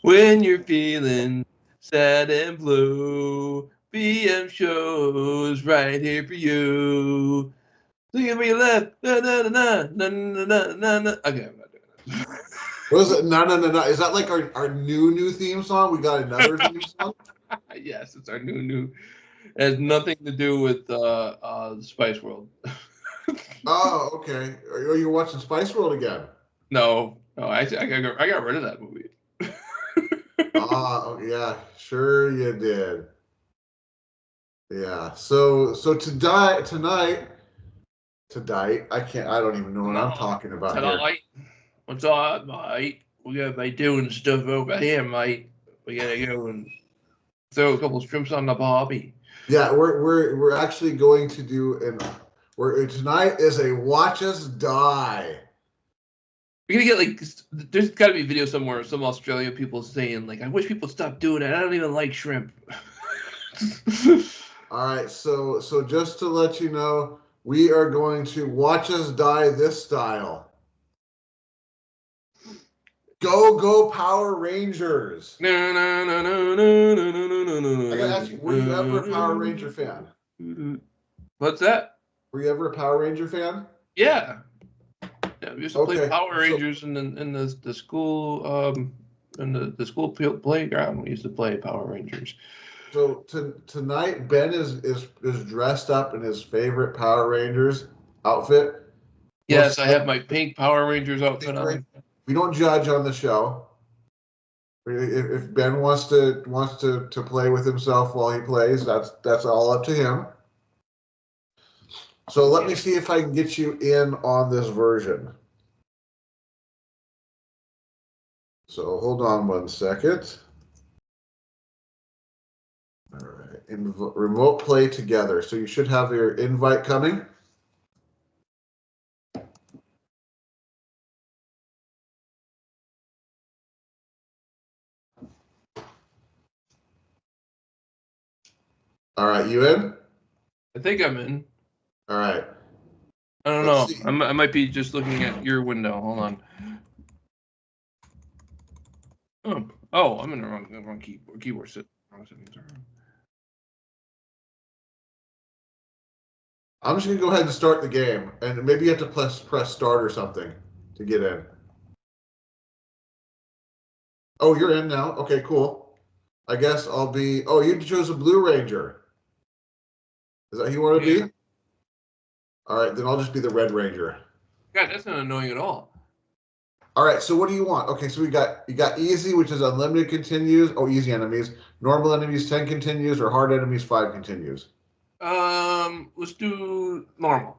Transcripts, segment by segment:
When you're feeling sad and blue, BM shows right here for you. Look at me left. Na, na, na, na, na, na, na, na. Okay, I'm not doing it. What is it? No, no, no, no. Is that like our new theme song? We got another theme song? Yes, it's our new. It has nothing to do with the Spice World. Oh, okay. Are you watching Spice World again? No, actually, I got rid of that movie. Ah, oh, yeah, sure you did. Yeah. So tonight, I don't even know what I'm No, talking about here. tonight. What's up, mate? We're gonna be doing stuff over here, mate. We gotta go and throw a couple strips on the barbie. Yeah, we're actually going to do we're tonight is a watch us die. We're gonna get like there's got to be a video somewhere of some Australia people saying like, "I wish people stop doing it. I don't even like shrimp." All right, so just to let you know, we are going to watch us die this style. Go Power Rangers! No, no, no, no, no, no, no, no, I gotta ask you, were you ever a Power Ranger fan? no. What's that? Were you ever a Power Ranger fan? Yeah. Yeah, we used to play Okay, Power so Rangers in the school in the school playground. We used to play Power Rangers. tonight Ben is dressed up in his favorite Power Rangers outfit. Yes, Most I have my pink Power Rangers outfit on. we don't judge on the show. If Ben wants to play with himself while he plays, that's all up to him. So let me see if I can get you in on this version. So hold on one second. All right, remote play together. So you should have your invite coming. All right, you in? I think I'm in. All right. I don't Let's know. see. I might be just looking at your window. Hold on. Oh, I'm in the wrong keyboard. Keyboard set. Wrong settings. I'm just gonna go ahead and start the game, and maybe you have to press start or something to get in. Oh, you're in now. Okay, cool. I guess I'll be. Oh, you chose a Blue Ranger. Is that who you want to Yeah. be? All right, then I'll just be the Red Ranger. God, that's not annoying at all. All right, so what do you want? Okay, so you got easy, which is unlimited continues. Oh, easy enemies. Normal enemies 10 continues, or hard enemies 5 continues. Let's do normal.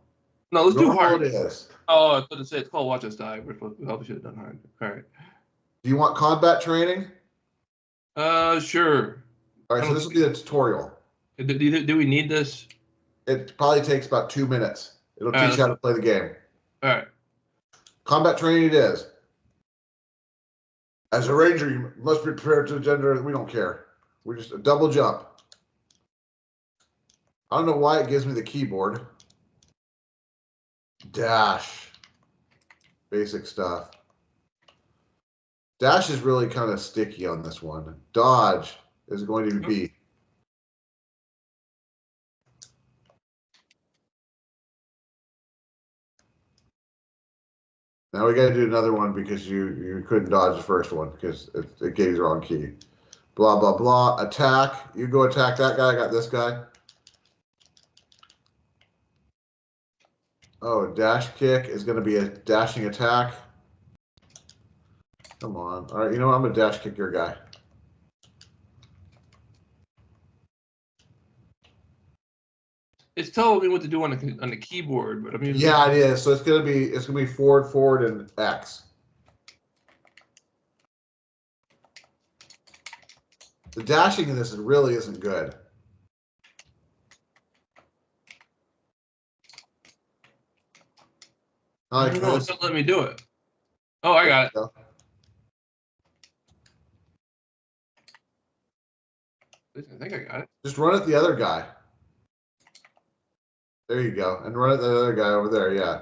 No, let's do Normal hard. it is. Oh, I was going to say it's called Watch Us Die. We probably should have done hard. All right. Do you want combat training? Sure. All right, so this will be the tutorial. Do we need this? It probably takes about 2 minutes. It'll teach you how to play the game. All right. Combat training it is. As a ranger, you must be prepared to gender. We don't care. We just a double jump. I don't know why it gives me the keyboard. Dash. Basic stuff. Dash is really kind of sticky on this one. Dodge is going to be B. Now we got to do another one because you couldn't dodge the first one because it gave you the wrong key. Blah, blah, blah. Attack. You go attack that guy. I got this guy. Oh, dash kick is going to be a dashing attack. Come on. All right, you know what? I'm a dash kick your guy. It's telling me what to do on the keyboard, but I'm using. Yeah, it is. So it's gonna be forward, and X. The dashing in this really isn't good. I don't know. It's not letting me do it. Oh, I got it. I think I got it. Just run at the other guy. There you go. And run at the other guy over there, yeah.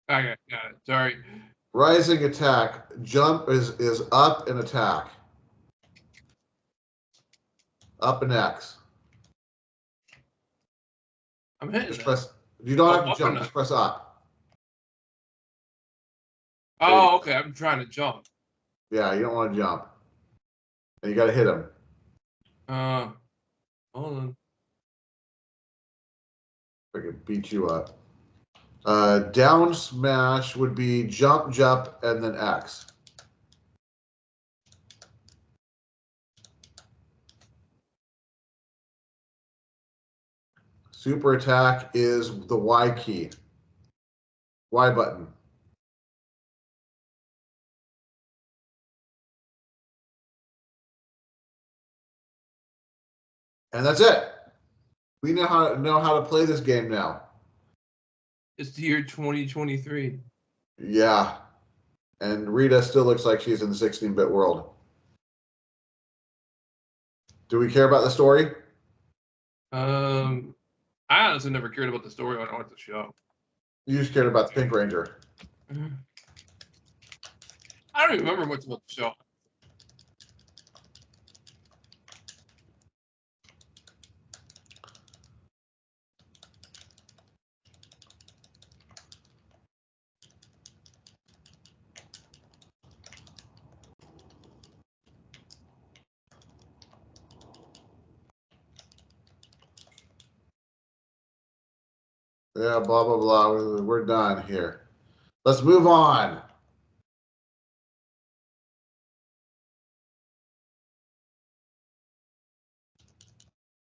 Okay, got it. Sorry. Rising attack. Jump is up and attack. Up and X. I'm hitting Just that. press. You don't have to Up or jump. not? Just press up. Oh, okay. I'm trying to jump. Yeah, you don't want to jump. And you got to hit him. Hold on. If I can beat you up. Down smash would be jump, jump, and then X. Super attack is the Y key. Y button. And that's it. We know how to play this game now. It's the year 2023. Yeah. And Rita still looks like she's in the 16-bit world. Do we care about the story? I honestly never cared about the story when I watched the show. You just cared about the Pink Ranger. I don't even remember much about the show. Yeah, blah, blah, blah. We're done here. Let's move on.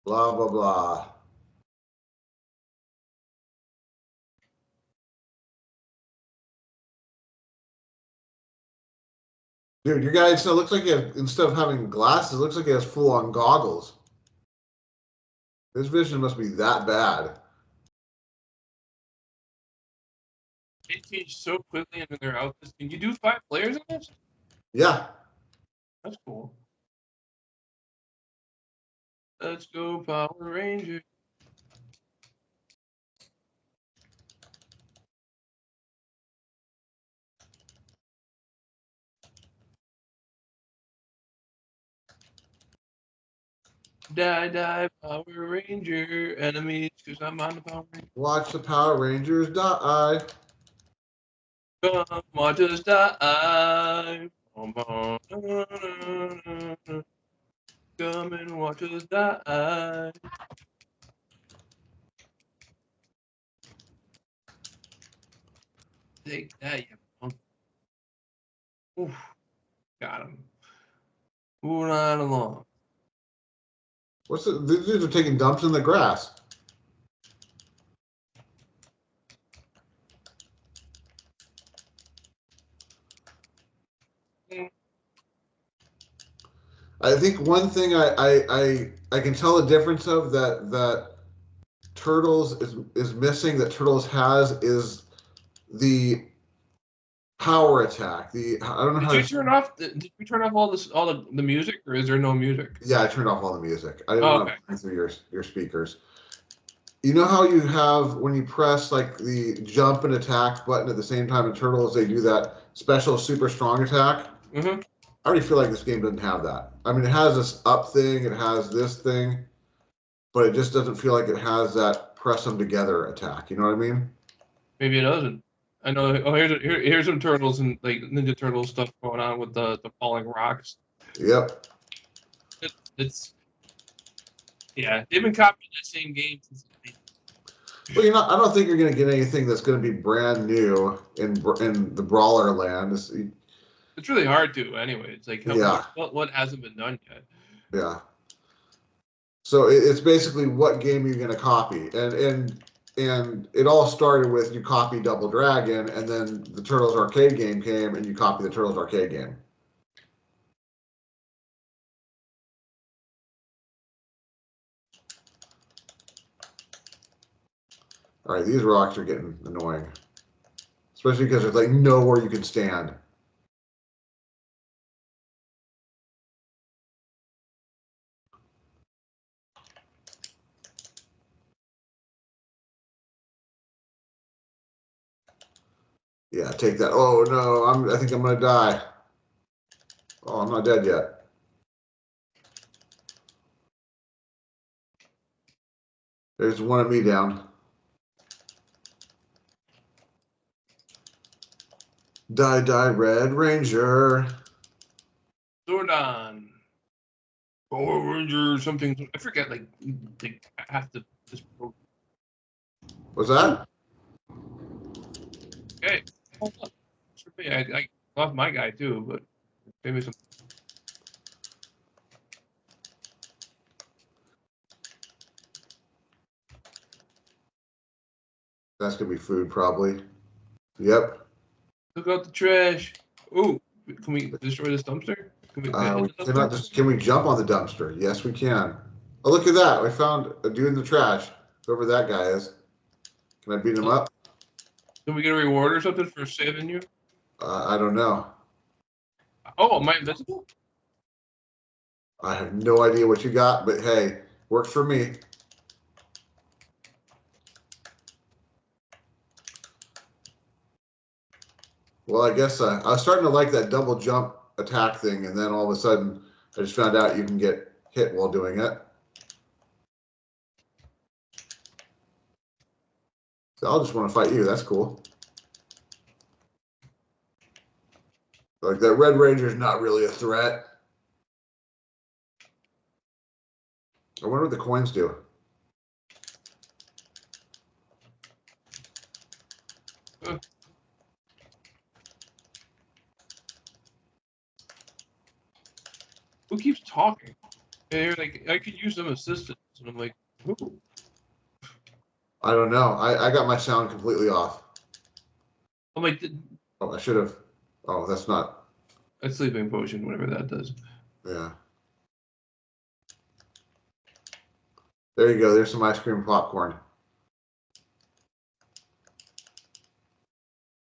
Blah, blah, blah. Dude, your guy it looks like instead of having glasses, it looks like he has full-on goggles. His vision must be that bad. They change so quickly into their outfits. Can you do 5 players in this? Yeah. That's cool. Let's go, Power Ranger. Die, Power Ranger. Enemies, because I'm on the Power Ranger. Watch the Power Rangers die. Come watch us die. Come and watch us die. Take that, you punk. Oof. Got him. Moving right along. What's the? These dudes are taking dumps in the grass. I think one thing I can tell the difference of that Turtles is missing that Turtles has is the power attack. I don't know how Did you to. turn off? Did you turn off all the music, or is there no music? Yeah, I turned off all the music. I didn't Oh, want okay. to play through your speakers. You know how you have when you press like the jump and attack button at the same time in Turtles, they do that special super strong attack. Mm-hmm. I already feel like this game doesn't have that. I mean, it has this up thing, it has this thing, but it just doesn't feel like it has that press them together attack. You know what I mean? Maybe it doesn't. I know. Oh, here's some turtles and like Ninja Turtle stuff going on with the falling rocks. Yep. It's yeah. They've been copying that same game since. Well, you're not. I don't think you're going to get anything that's going to be brand new in the brawler land. It's really hard to anyway. It's like Yeah, what hasn't been done yet. yeah. So it's basically what game you're going to copy, and it all started with you copy Double Dragon, and then the Turtles arcade game came, and you copy the Turtles arcade game. All right, these rocks are getting annoying, especially because there's like nowhere you can stand. Yeah, take that. Oh no, I think I'm gonna die. Oh, I'm not dead yet. There's one of me down. Die, Red Ranger. Zordon. Power Ranger something. I forget. Like I have to just. What's that? Okay. Hold on. I love my guy too, but maybe some. That's gonna be food probably. Yep. Look out the trash. Ooh, can we destroy this dumpster? Can we get in We the cannot dumpster? just. Can we jump on the dumpster? Yes, we can. Oh, look at that! We found a dude in the trash. Whoever that guy is. Can I beat him up? Can we get a reward or something for saving you? I don't know. Oh, am I invisible? I have no idea what you got, but hey, works for me. Well, I guess I was starting to like that double jump attack thing, and then all of a sudden, I just found out you can get hit while doing it. So I'll just want to fight you. That's cool. Like that Red Ranger is not really a threat. I wonder what the coins do. Who keeps talking? They're like, I could use some assistance, and I'm like, who? I don't know. I got my sound completely off. I'm like, Oh, I should have. Oh, that's not. a sleeping potion, whatever that does. Yeah. There you go. There's some ice cream and popcorn.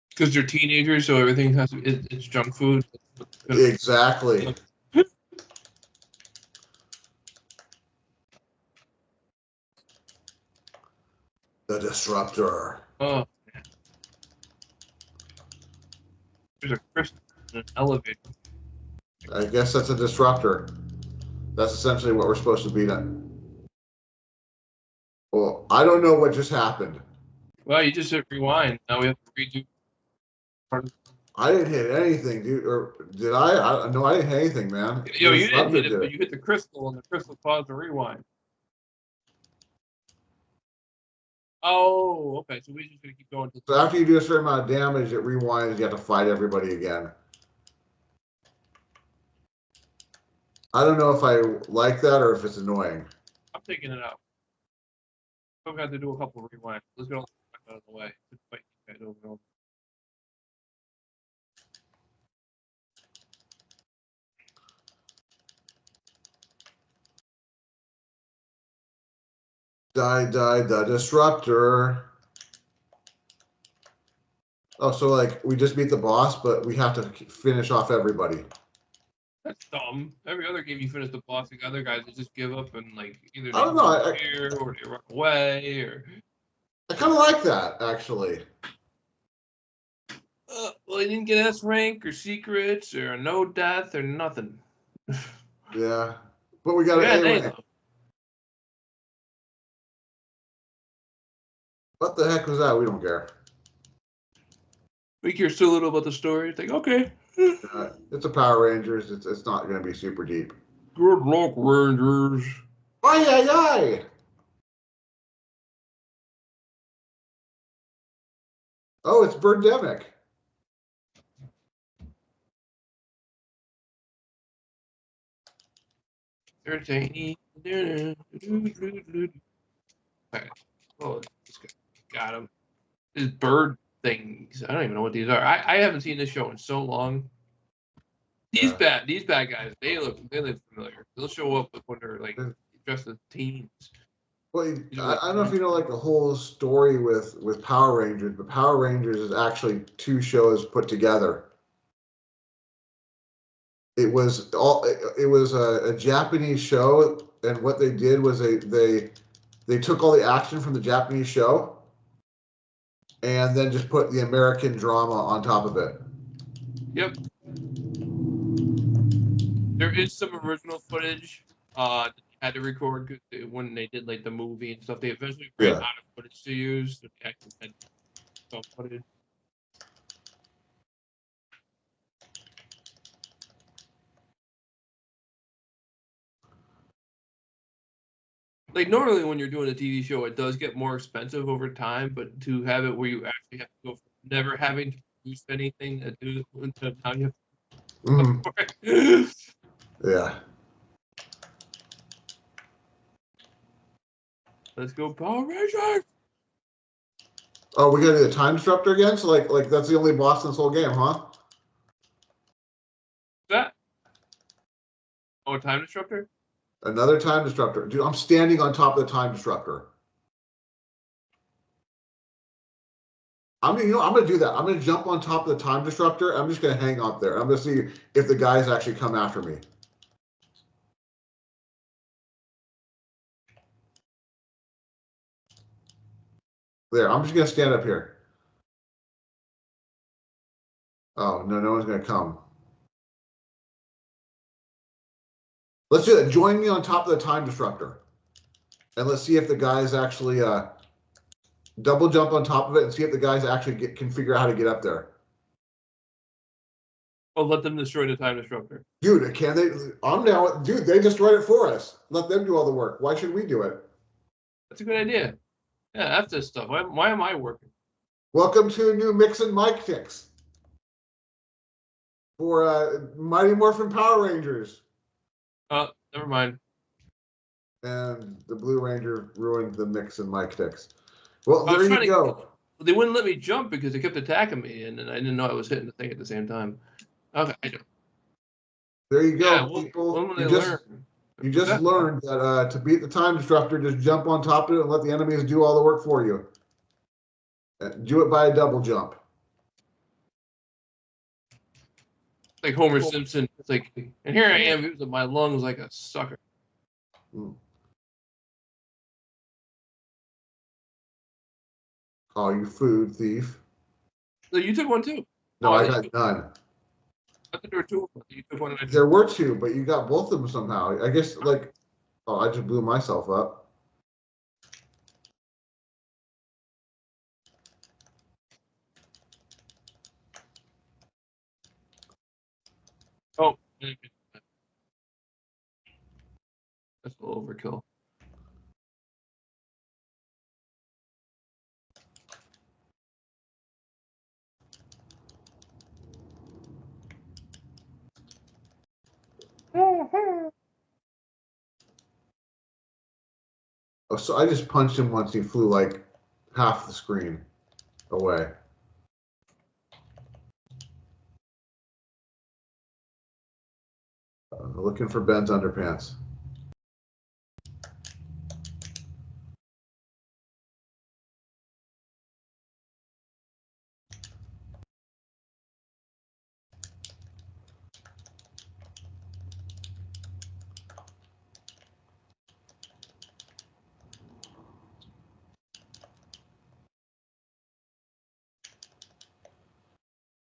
Because they're teenagers, so everything has to. It's junk food. Exactly. The disruptor. Oh, there's a crystal in an elevator. I guess that's a disruptor. That's essentially what we're supposed to beat on. Well, I don't know what just happened. Well, you just hit rewind. Now we have to redo. I didn't hit anything, dude. Or did I? No, I didn't hit anything, man. Yo, The you didn't hit disruptor it, but you hit the crystal, and the crystal caused a rewind. Oh, okay. So we're just gonna keep going. So after you do a certain amount of damage, it rewinds. You have to fight everybody again. I don't know if I like that or if it's annoying. I'm taking it out. I've got to do a couple of rewinds. Let's get all out of the way. Fight these guys over and over. Die, the disruptor. Oh, so like we just beat the boss, but we have to finish off everybody. That's dumb. Every other game you finish the boss, the other guys they just give up and like either I don't know. disappear or they run away or. I kind of like that actually. Well, they didn't get S rank or secrets or no death or nothing. Yeah, but we got an A rank. What the heck was that? We don't care. We care so little about the story. It's like, okay. It's a Power Rangers. It's not going to be super deep. Good luck, Rangers. Ay, ay, ay. Oh, it's Birdemic. Entertaining. Oh, got him. These bird things. I don't even know what these are. I haven't seen this show in so long. These bad guys. They look familiar. They'll show up when they're like dressed as teens. Well, I don't know if you know like the whole story with Power Rangers, but Power Rangers is actually two shows put together. It was a Japanese show, and what they did was they took all the action from the Japanese show, and then just put the American drama on top of it. Yep. There is some original footage that they had to record when they did like the movie and stuff. They eventually ran out of footage to use, so they actually had some footage. Like normally when you're doing a TV show, it does get more expensive over time, but to have it where you actually have to go from never having to produce anything to do to now you have to Yeah. Let's go Power Rangers! Oh, we gotta do the time disruptor again? So like that's the only boss in this whole game, huh? That? Oh, a time disruptor? Another time disruptor. Dude, I'm standing on top of the time disruptor. I'm gonna do that. I'm gonna jump on top of the time disruptor. I'm just gonna hang out there. I'm gonna see if the guys actually come after me. There, I'm just gonna stand up here. Oh no, no one's gonna come. Let's do that. Join me on top of the time disruptor, and let's see if the guys actually double jump on top of it and see if the guys actually can figure out how to get up there. Oh, let them destroy the time disruptor. Dude, can they? I'm down with. Dude, they destroyed it for us. Let them do all the work. Why should we do it? That's a good idea. Yeah, F this stuff. Why am I working? Welcome to a new mix and Mic-tics for Mighty Morphin Power Rangers. Oh, never mind. And the Blue Ranger ruined the mix and Mic-tics. Well, there you go. They wouldn't let me jump because they kept attacking me, and I didn't know I was hitting the thing at the same time. Okay, I don't. There you go, Yeah, people. when will they learn? You just learned that to beat the time disruptor, just jump on top of it and let the enemies do all the work for you. Do it by a double jump. Like Homer Simpson. It's like, and here I am using my lungs like a sucker. Oh, you food thief. So you took one too. No, I got none. I thought there were two. You took one. There were two, but you got both of them somehow. I guess like, oh, I just blew myself up. Oh, that's a little overkill. Oh, so I just punched him once. He flew like half the screen away. Looking for Ben's underpants.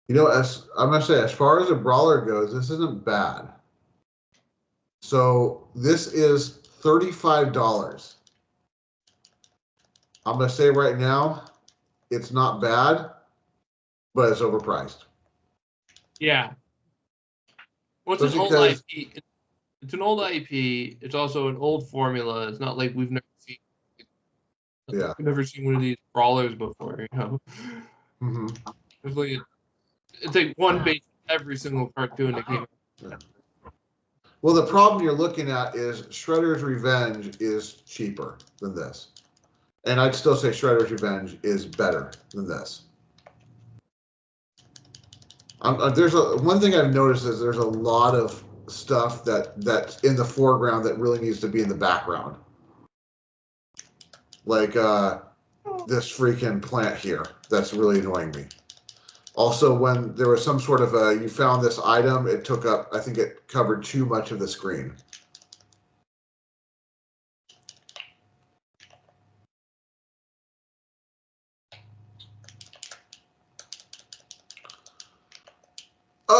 You know, as I'm gonna say, as far as a brawler goes, this isn't bad. So this is $35. I'm gonna say right now, it's not bad, but it's overpriced. Yeah. Well, it's an old IP. It's an old IP. It's also an old formula. It's not like we've never seen. Yeah. We've never seen one of these brawlers before. You know. Mm-hmm. It's like one base every single cartoon that came out. Yeah. Well, the problem you're looking at is Shredder's Revenge is cheaper than this. And I'd still say Shredder's Revenge is better than this. One thing I've noticed is there's a lot of stuff that's in the foreground that really needs to be in the background. Like this freaking plant here. That's really annoying me. Also, when there was some sort of you found this item, it took up, I think it covered too much of the screen.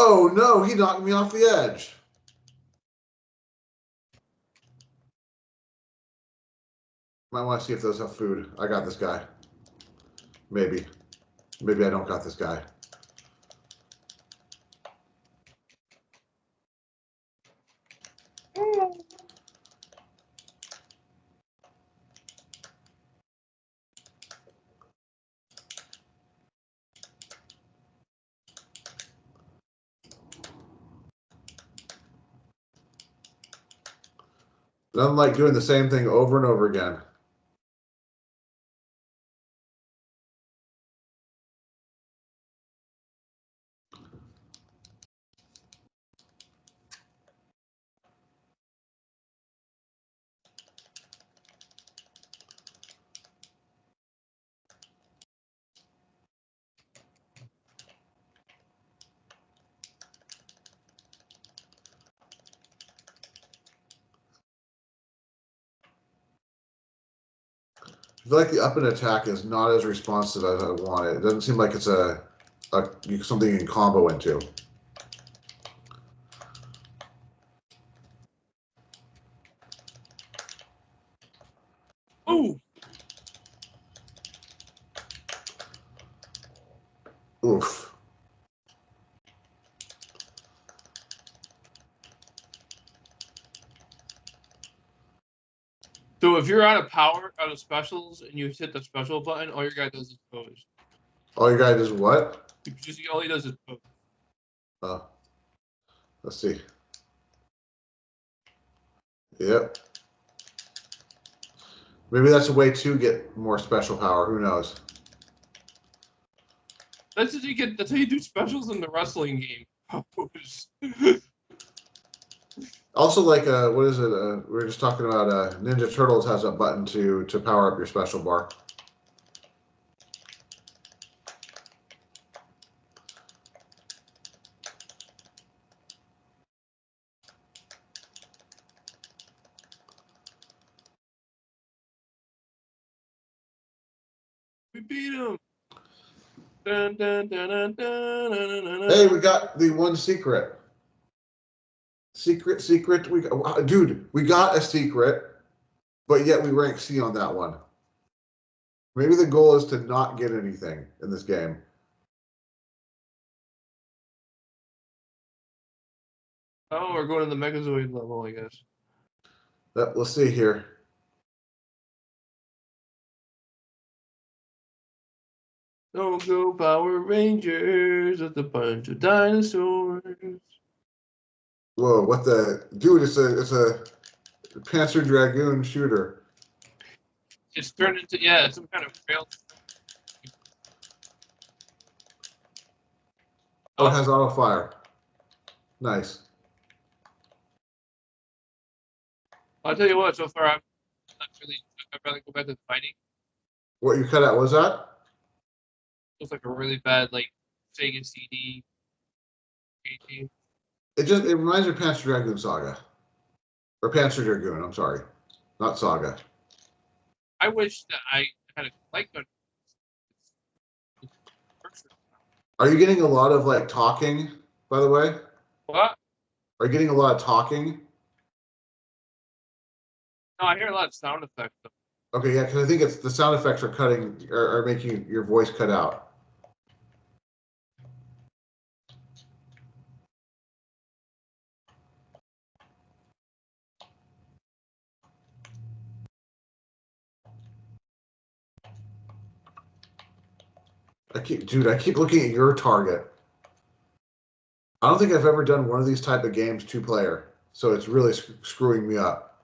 Oh no, he knocked me off the edge. Might want to see if those have food. I got this guy. Maybe. Maybe I don't got this guy. Nothing like doing the same thing over and over again. I feel like the up and attack is not as responsive as I want it. It doesn't seem like it's something you can combo into. Ooh. Oof. So if you're out of power, out of specials, and you hit the special button, all your guy does is pose. All your guy does what? All he does is pose. Let's see. Yep. Maybe that's a way to get more special power. Who knows? That's how you get. That's how you do specials in the wrestling game. Pose. Also, like, what is it? We were just talking about Ninja Turtles has a button to power up your special bar. We beat him. Dun, dun, dun, dun, dun, dun, dun, Hey, we got the one secret. Secret. Dude, we got a secret, but yet we rank C on that one. Maybe the goal is to not get anything in this game. Oh, we're going to the Megazoid level, I guess. Let's see here. Don't go Power Rangers with a bunch of dinosaurs. Whoa, what the dude? It's a Panzer Dragoon shooter. It's turned into some kind of rail. Oh, it has auto fire. Nice. I'll tell you what. So far, I'm not really. I'd rather go back to fighting. What you cut out was that? Looks like a really bad Sega CD. It reminds me of Panzer Dragoon Saga. Or Panzer Dragoon, I'm sorry. Not Saga. I wish that I had a light gun. Are you getting a lot of talking, by the way? What? Are you getting a lot of talking? No, I hear a lot of sound effects. Okay, yeah, because I think it's the sound effects are making your voice cut out. I keep looking at your target. I don't think I've ever done one of these type of games two-player, so it's really screwing me up.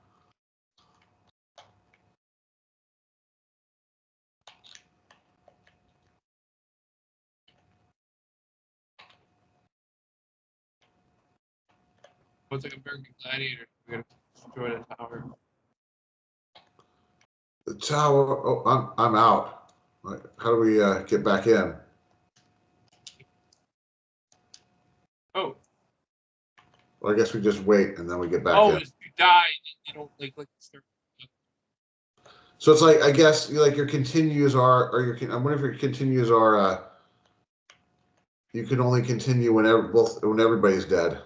It's like American Gladiator. We're gonna destroy the tower. The tower. Oh, I'm out. How do we get back in? Oh. Well, I guess we just wait and then we get back in. Oh, if you die, you don't start. So it's like I guess your continues are, or I wonder if your continues are you can only continue when everybody's dead.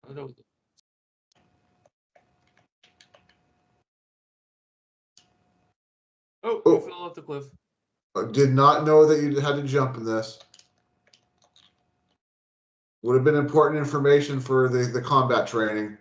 I don't know. Oh, you fell off the cliff. I did not know that you had to jump in this. Would have been important information for the combat training.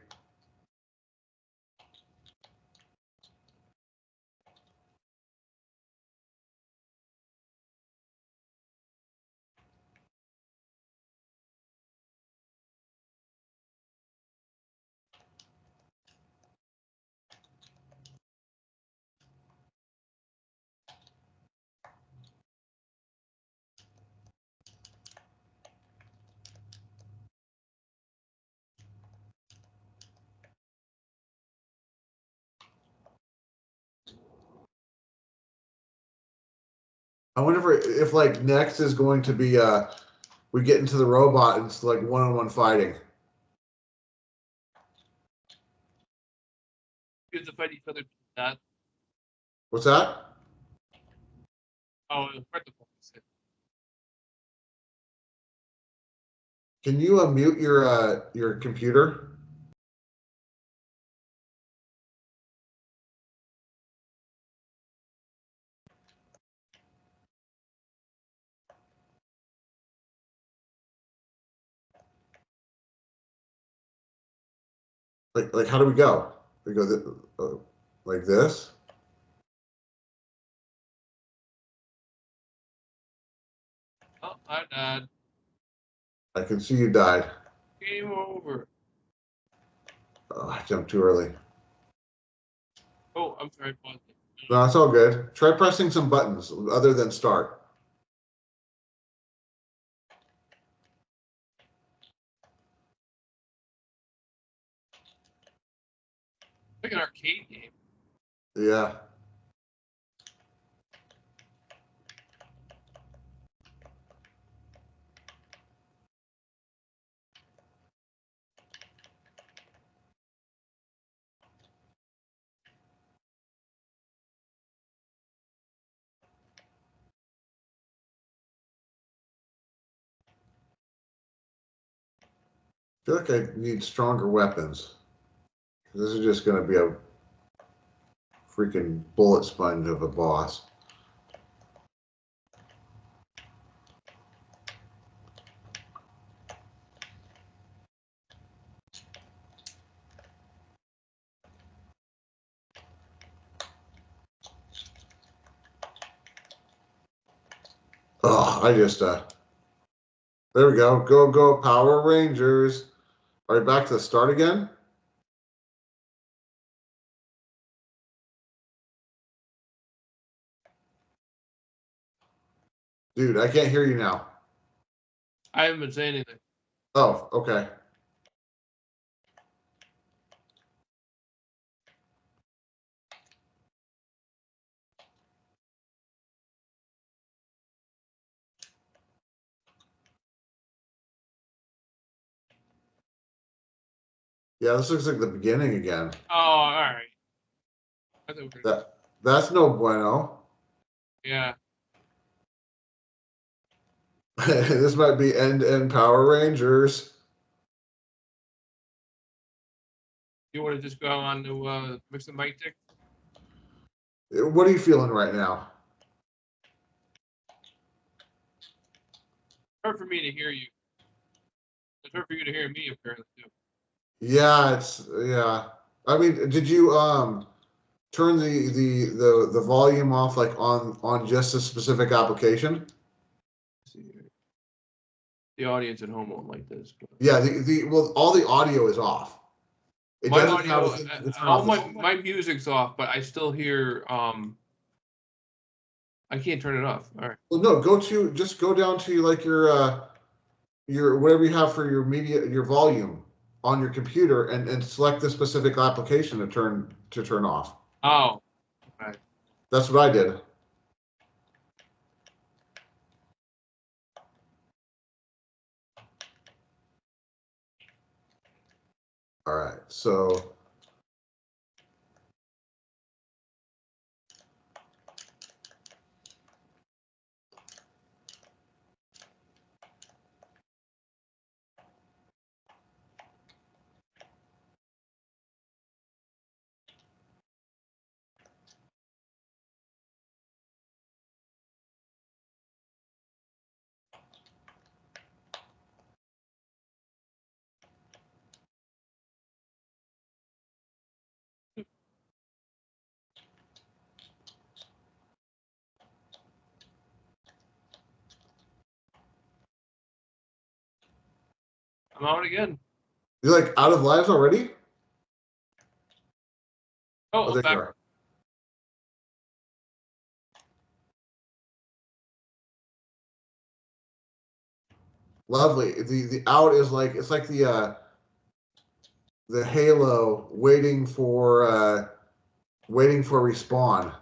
I wonder if like next is going to be we get into the robot and it's like one-on-one fighting. You have to fight each other to death. What's that? Oh, part the focus. Can you mute your computer? Like how do we go? We go like this. Oh, I died. I can see you died. Game over. Oh, I jumped too early. Oh, I'm sorry. No, it's all good. Try pressing some buttons other than start. Like an arcade game. Yeah. I feel like I need stronger weapons. This is just going to be a freaking bullet sponge of a boss. Oh, I just there we go. Go Power Rangers. Are you back to the start again? Dude, I can't hear you now. I haven't been saying anything. Oh, okay. Yeah, this looks like the beginning again. Oh, all right. That's no bueno. Yeah. This might be end Power Rangers. You want to just go on to mix the Mic-tics? What are you feeling right now? It's hard for me to hear you. It's hard for you to hear me, apparently, too. Yeah, yeah. I mean, did you turn the volume off like on just a specific application? Let's see here. The audience at home won't like this. But... Yeah, well, all the audio is off. It my doesn't audio, have a turn all off my music's off, but I still hear. I can't turn it off. All right. Well, no, just go down to like your whatever you have for your volume on your computer and select the specific application to turn off. Oh. Okay. That's what I did. All right, so I'm out again. You're like out of lives already? Oh, I'm there back. you are. Lovely. The out is like it's like the Halo waiting for respawn.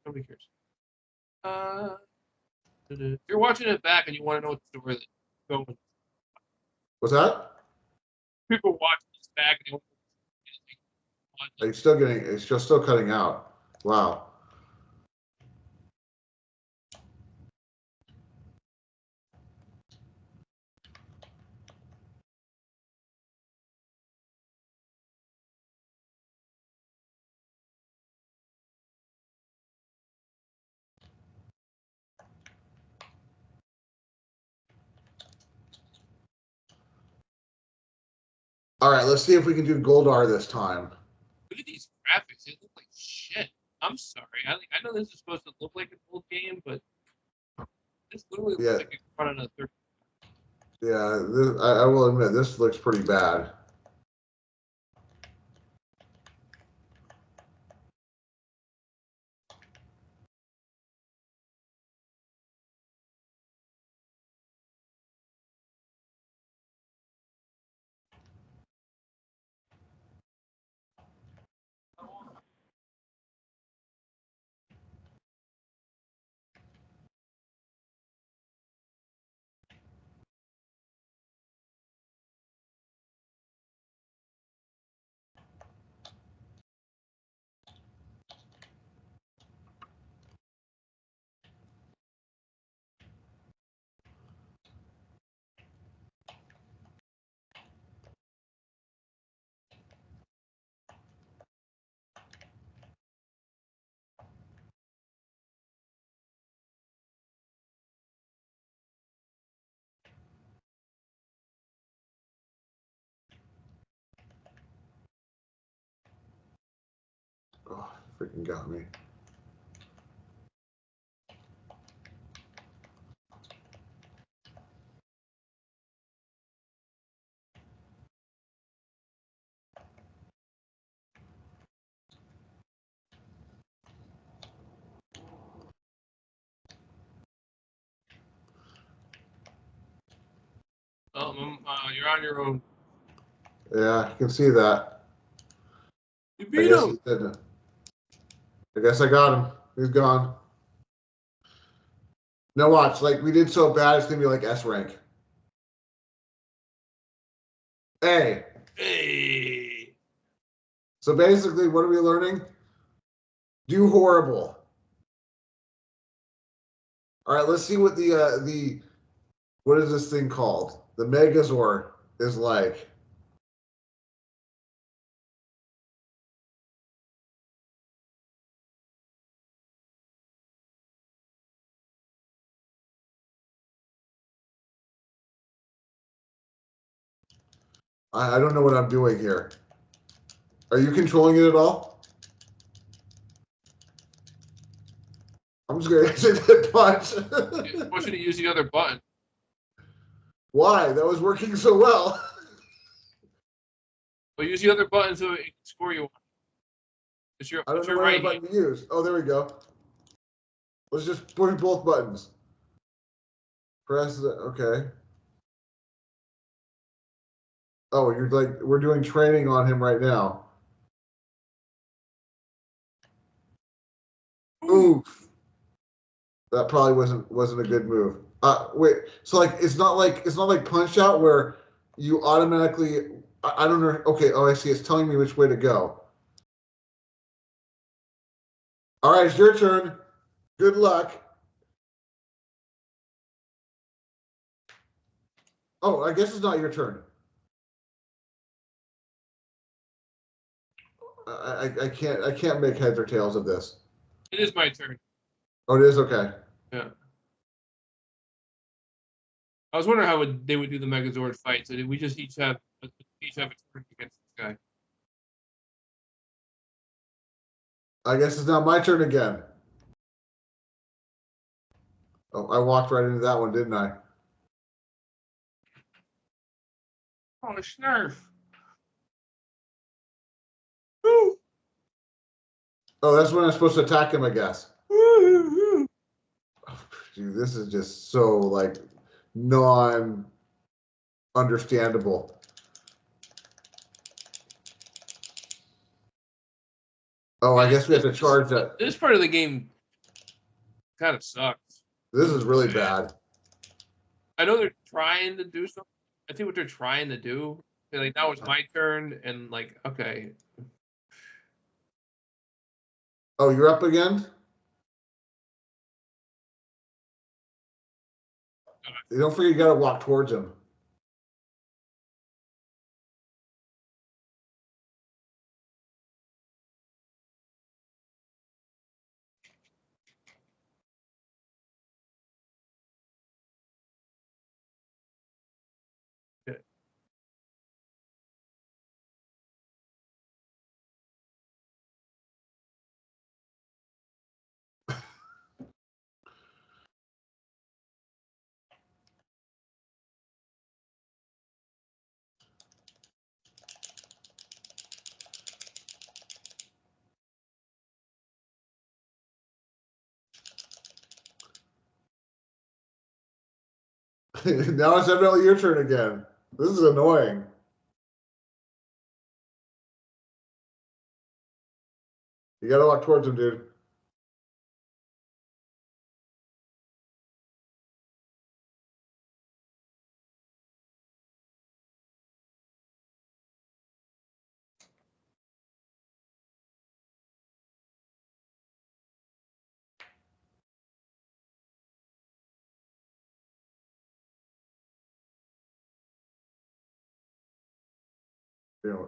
Nobody cares. If you're watching it back and you want to know what the story is going, What's that? people watch this back and they It's still getting. It's just still cutting out. Wow. All right, let's see if we can do Goldar this time. look at these graphics. They look like shit. I'm sorry. I know this is supposed to look like an old game, but this literally looks like it's running a 30. Yeah, I will admit this looks pretty bad. Oh, freaking got me. You're on your own. Yeah, I can see that. You beat him. He didn't. I guess I got him. He's gone. Now watch, like we did so bad, it's gonna be like S rank. Hey. Hey. So basically, what are we learning? Do horrible. All right, let's see what the what is this thing called? The Megazord is like. I don't know what I'm doing here. Are you controlling it at all? I'm just gonna hit that punch. I want you to use the other button. Why? That was working so well. Well, use the other button so it can score you one. I don't know what other button to use. Oh, there we go. Let's just push both buttons. Press the, okay. Oh, you're like, we're doing training on him right now. Oof. That probably wasn't a good move. Wait. So like, it's not like Punch Out where you automatically. I don't know. Okay. Oh, I see. It's telling me which way to go. All right, it's your turn. Good luck. Oh, I guess it's not your turn. I can't make heads or tails of this. It is my turn. Oh, it is okay. Yeah. I was wondering how they would do the Megazord fight. So did we just each have a turn against this guy? I guess it's now my turn again. Oh, I walked right into that one, didn't I? Oh, a Snarf. Woo! Oh, that's when I'm supposed to attack him, I guess. Woo! Dude, this is just so like non-understandable. Oh, I guess we have to charge that. This part of the game kind of sucks. This is really bad. I know they're trying to do something. I think what they're trying to do, like now it's my turn, and like okay. Oh, you're up again? Don't forget you gotta walk towards him. Okay. Now it's evidently your turn again. This is annoying. You gotta walk towards him, dude.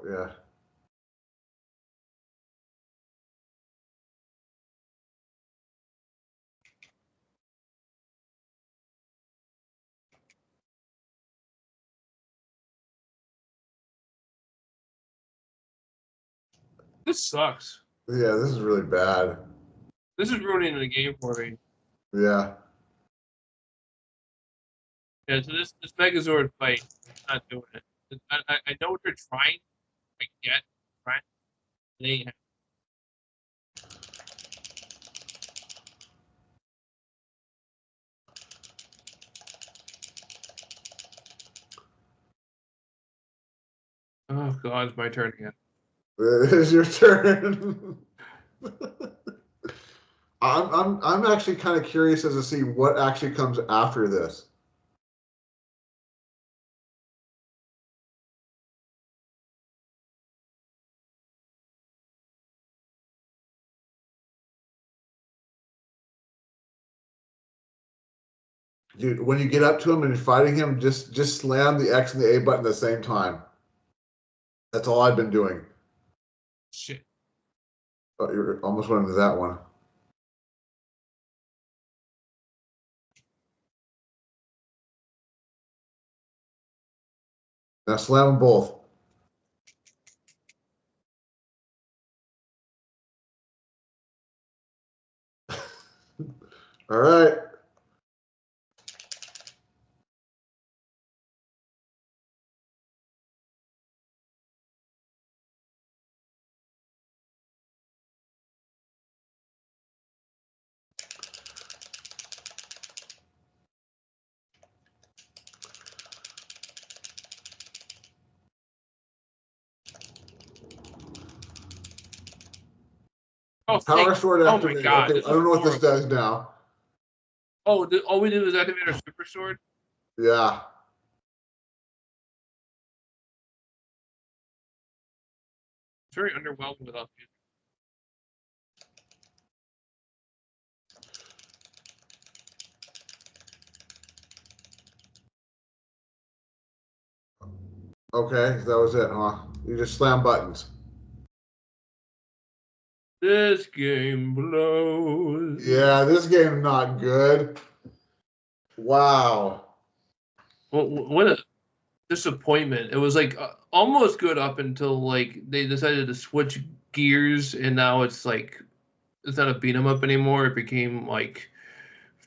Yeah. This sucks. Yeah, this is really bad. This is ruining the game for me. Yeah. Yeah, so this Megazord fight, not doing it. I know what they're trying. I get trying. They Oh God, it's my turn again. It is your turn. I'm actually kind of curious as to see what actually comes after this. Dude, when you get up to him and you're fighting him, just slam the X and the A button at the same time. That's all I've been doing. Shit. Oh, you almost went into that one. Now slam them both. All right. Oh, Power sword oh my activate. God, Okay, this I is don't know what this horrible. does now. Oh, all we did was activate our super sword. Yeah. It's very underwhelming without music. Okay, that was it, huh? You just slam buttons. This game blows. Yeah, this game's not good. Wow. what a disappointment. It was like almost good up until like they decided to switch gears, and now it's like it's not a beat 'em up anymore. It became like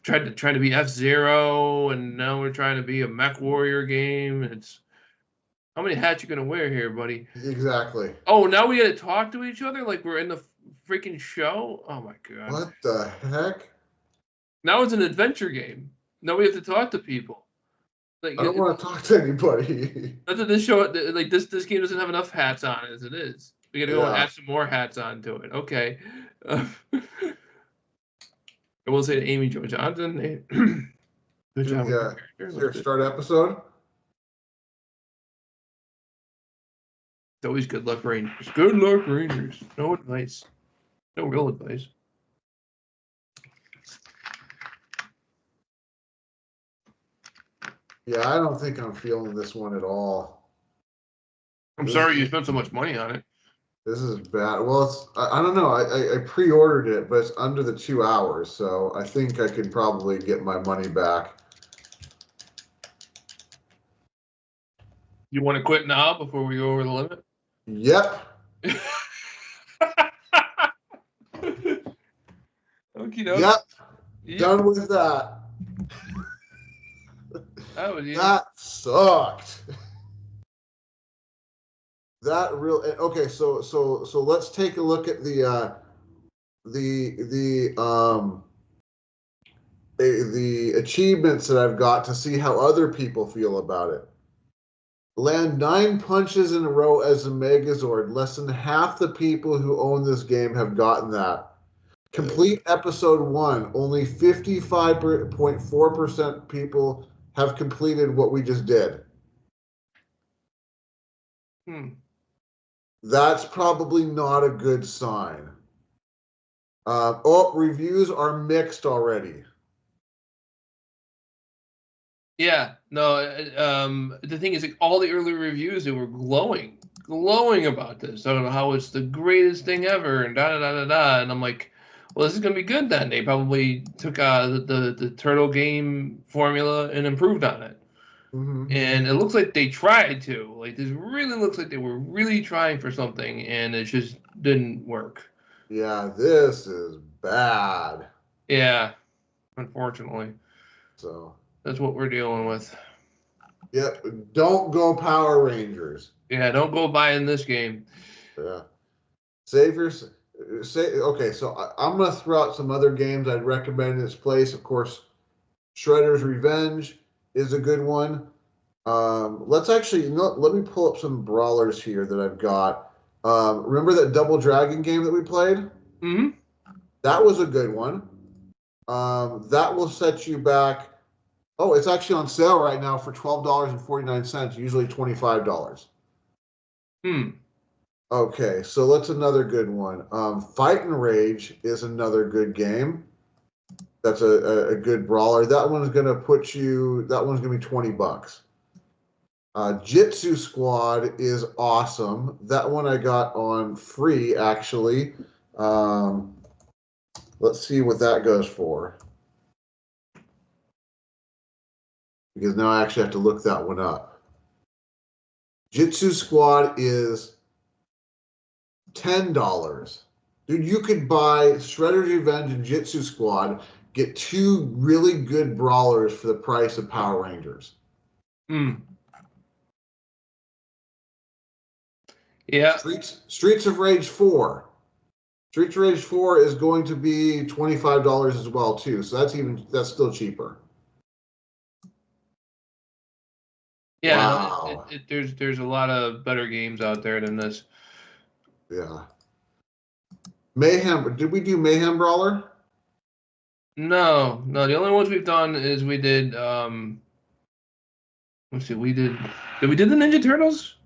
trying to be F-Zero, and now we're trying to be a Mech Warrior game. It's how many hats you gonna wear here, buddy? Exactly. Oh, now we gotta talk to each other like we're in the freaking show. Oh my god! What the heck? Now it's an adventure game. Now we have to talk to people. Like I don't want to talk to anybody. not that this show, like this game doesn't have enough hats on it as it is. We got to go and Yeah. add some more hats onto it. Okay. I will say to Amy Jo Johnson, good Do job we with your character. here start episode? It's always good luck, Rangers. Good luck, Rangers. No advice. No real advice. Yeah, I don't think I'm feeling this one at all. I'm sorry you spent so much money on it. This is bad. Well, it's I don't know. I pre-ordered it, but it's under the 2 hours, so I think I could probably get my money back. You want to quit now before we go over the limit? Yep. Okie Yep. doke. Done with that. That was easy. That sucked. That really okay. So let's take a look at the achievements that I've got to see how other people feel about it. Land 9 punches in a row as a Megazord. Less than half the people who own this game have gotten that. Complete episode 1. Only 55.4% people have completed what we just did. That's probably not a good sign. Reviews are mixed already. Yeah, no. The thing is, like, all the early reviews, they were glowing about this. I don't know how it's the greatest thing ever, and da da da da da. And I'm like, well, this is gonna be good then. They probably took the turtle game formula and improved on it. Mm-hmm. And it looks like they tried to. Like, this really looks like they were really trying for something, and it just didn't work. Yeah, this is bad. Yeah, unfortunately. So that's what we're dealing with. Yep. Don't go Power Rangers. Yeah, don't go buying this game. Yeah. Save your. Okay, so I'm going to throw out some other games I'd recommend in its place. Of course, Shredder's Revenge is a good one. Let's actually, let me pull up some brawlers here that I've got. Remember that Double Dragon game that we played? Mm-hmm. That was a good one. That will set you back. Oh, it's actually on sale right now for $12.49, usually $25. Okay, so that's another good one. Fight and Rage is another good game. That's a good brawler. That one's gonna be $20. Jitsu Squad is awesome. That one I got on free, actually. Let's see what that goes for. Because now I actually have to look that one up. Jitsu Squad is $10. Dude, you could buy Shredder's Revenge and Jitsu Squad, get 2 really good brawlers for the price of Power Rangers. Yeah. Streets of Rage 4. Streets of Rage 4 is going to be $25 as well too, so that's still cheaper. Yeah, wow. There's a lot of better games out there than this. Yeah. Mayhem. Did we do Mayhem Brawler? No. The only ones we've done is we did. Let's see. Did we do the Ninja Turtles?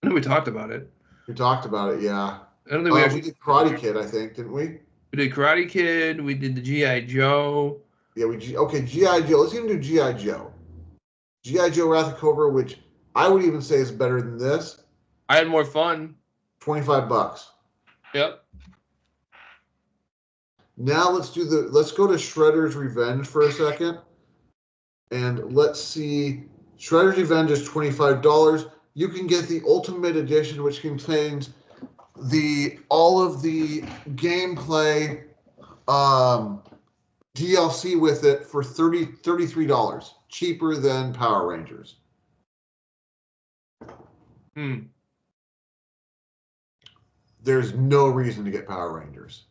I know we talked about it. We talked about it. Yeah. I don't think we did Karate Kid. I think, didn't we? We did Karate Kid. We did the G.I. Joe. Yeah. G.I. Joe. Let's even do G.I. Joe. G.I. Joe Wrath of Cobra, which I would even say is better than this. I had more fun. $25. Yep. Now let's go to Shredder's Revenge for a second. And let's see. Shredder's Revenge is $25. You can get the Ultimate Edition, which contains all of the gameplay DLC with it for $33, cheaper than Power Rangers. There's no reason to get Power Rangers.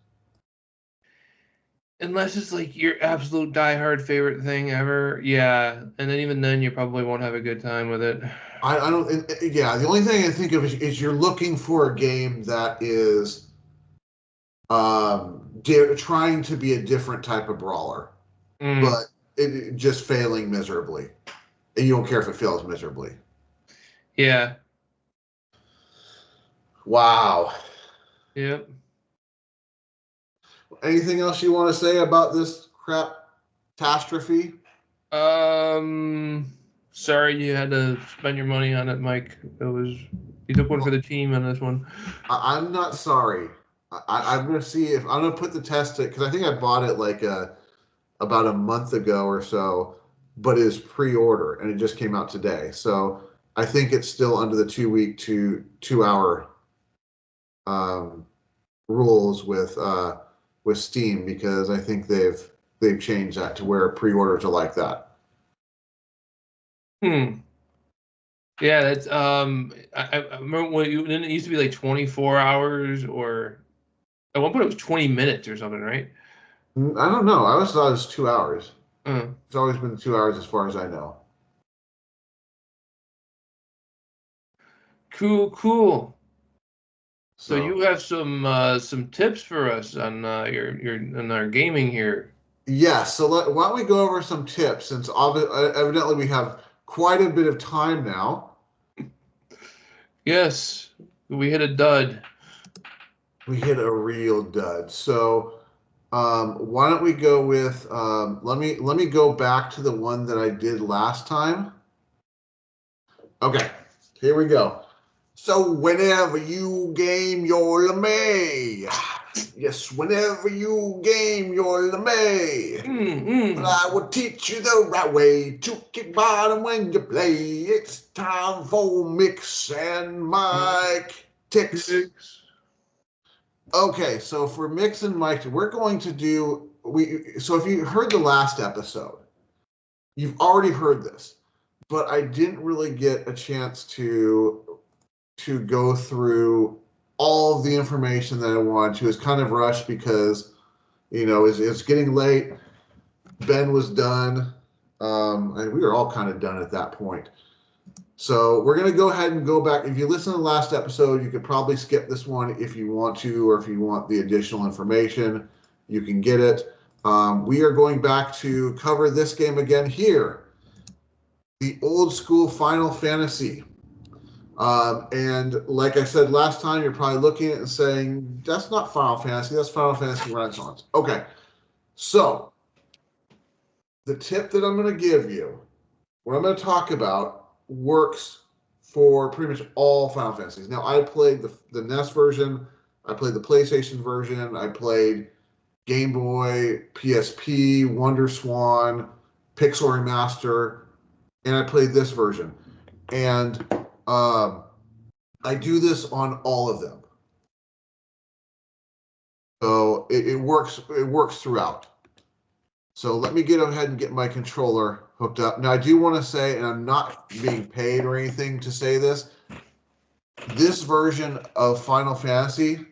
Unless it's like your absolute diehard favorite thing ever. Yeah. And then even then you probably won't have a good time with it. I don't. Yeah, the only thing I think of is you're looking for a game that is trying to be a different type of brawler, but it just failing miserably. And you don't care if it fails miserably. Yeah. Wow. Yep. Anything else you want to say about this crap catastrophe? Sorry you had to spend your money on it, Mike. You took one for the team on this one. I'm not sorry. I'm gonna see if I'm gonna put the test it because I think I bought it like about a month ago or so, but it's pre-order and it just came out today. So I think it's still under the 2-week to 2-hour rules with Steam because I think they've changed that to where pre-orders are like that. Yeah, that's I remember when it used to be like 24 hours or at one point it was 20 minutes or something, right? I don't know. I always thought it was 2 hours. Uh, It's always been 2 hours as far as I know. cool. So So you have some tips for us on your on our gaming here. yeah, so why don't we go over some tips since evidently we have quite a bit of time now. Yes, we hit a dud. We hit a real dud. So why don't we go with let me go back to the one that I did last time. Okay, here we go. So whenever you game your LeMay, yes, whenever you game your LeMay, but I will teach you the right way to kick bottom when you play. It's time for Mix and Mic-tics. Okay, so for Mix and Mic, we're going to do so if you heard the last episode, you've already heard this, but I didn't really get a chance to go through all of the information that I wanted to. It's kind of rushed because it's getting late. Ben was done. And we were all kind of done at that point. So we're going to go ahead and go back. If you listen to the last episode, you could probably skip this one if you want to, or if you want the additional information, you can get it. We are going back to cover this game again here. The old school Final Fantasy. And like I said last time, you're probably looking at it and saying, that's not Final Fantasy, that's Final Fantasy Renaissance. Okay, so the tip that I'm going to give you, what I'm going to talk about, works for pretty much all Final Fantasies. Now, I played the NES version, I played the PlayStation version, I played Game Boy, PSP, Wonder Swan, Pixel Remaster, and I played this version. And I do this on all of them. So it works throughout. So let me get ahead and get my controller hooked up. Now I do want to say, and I'm not being paid or anything to say this version of Final Fantasy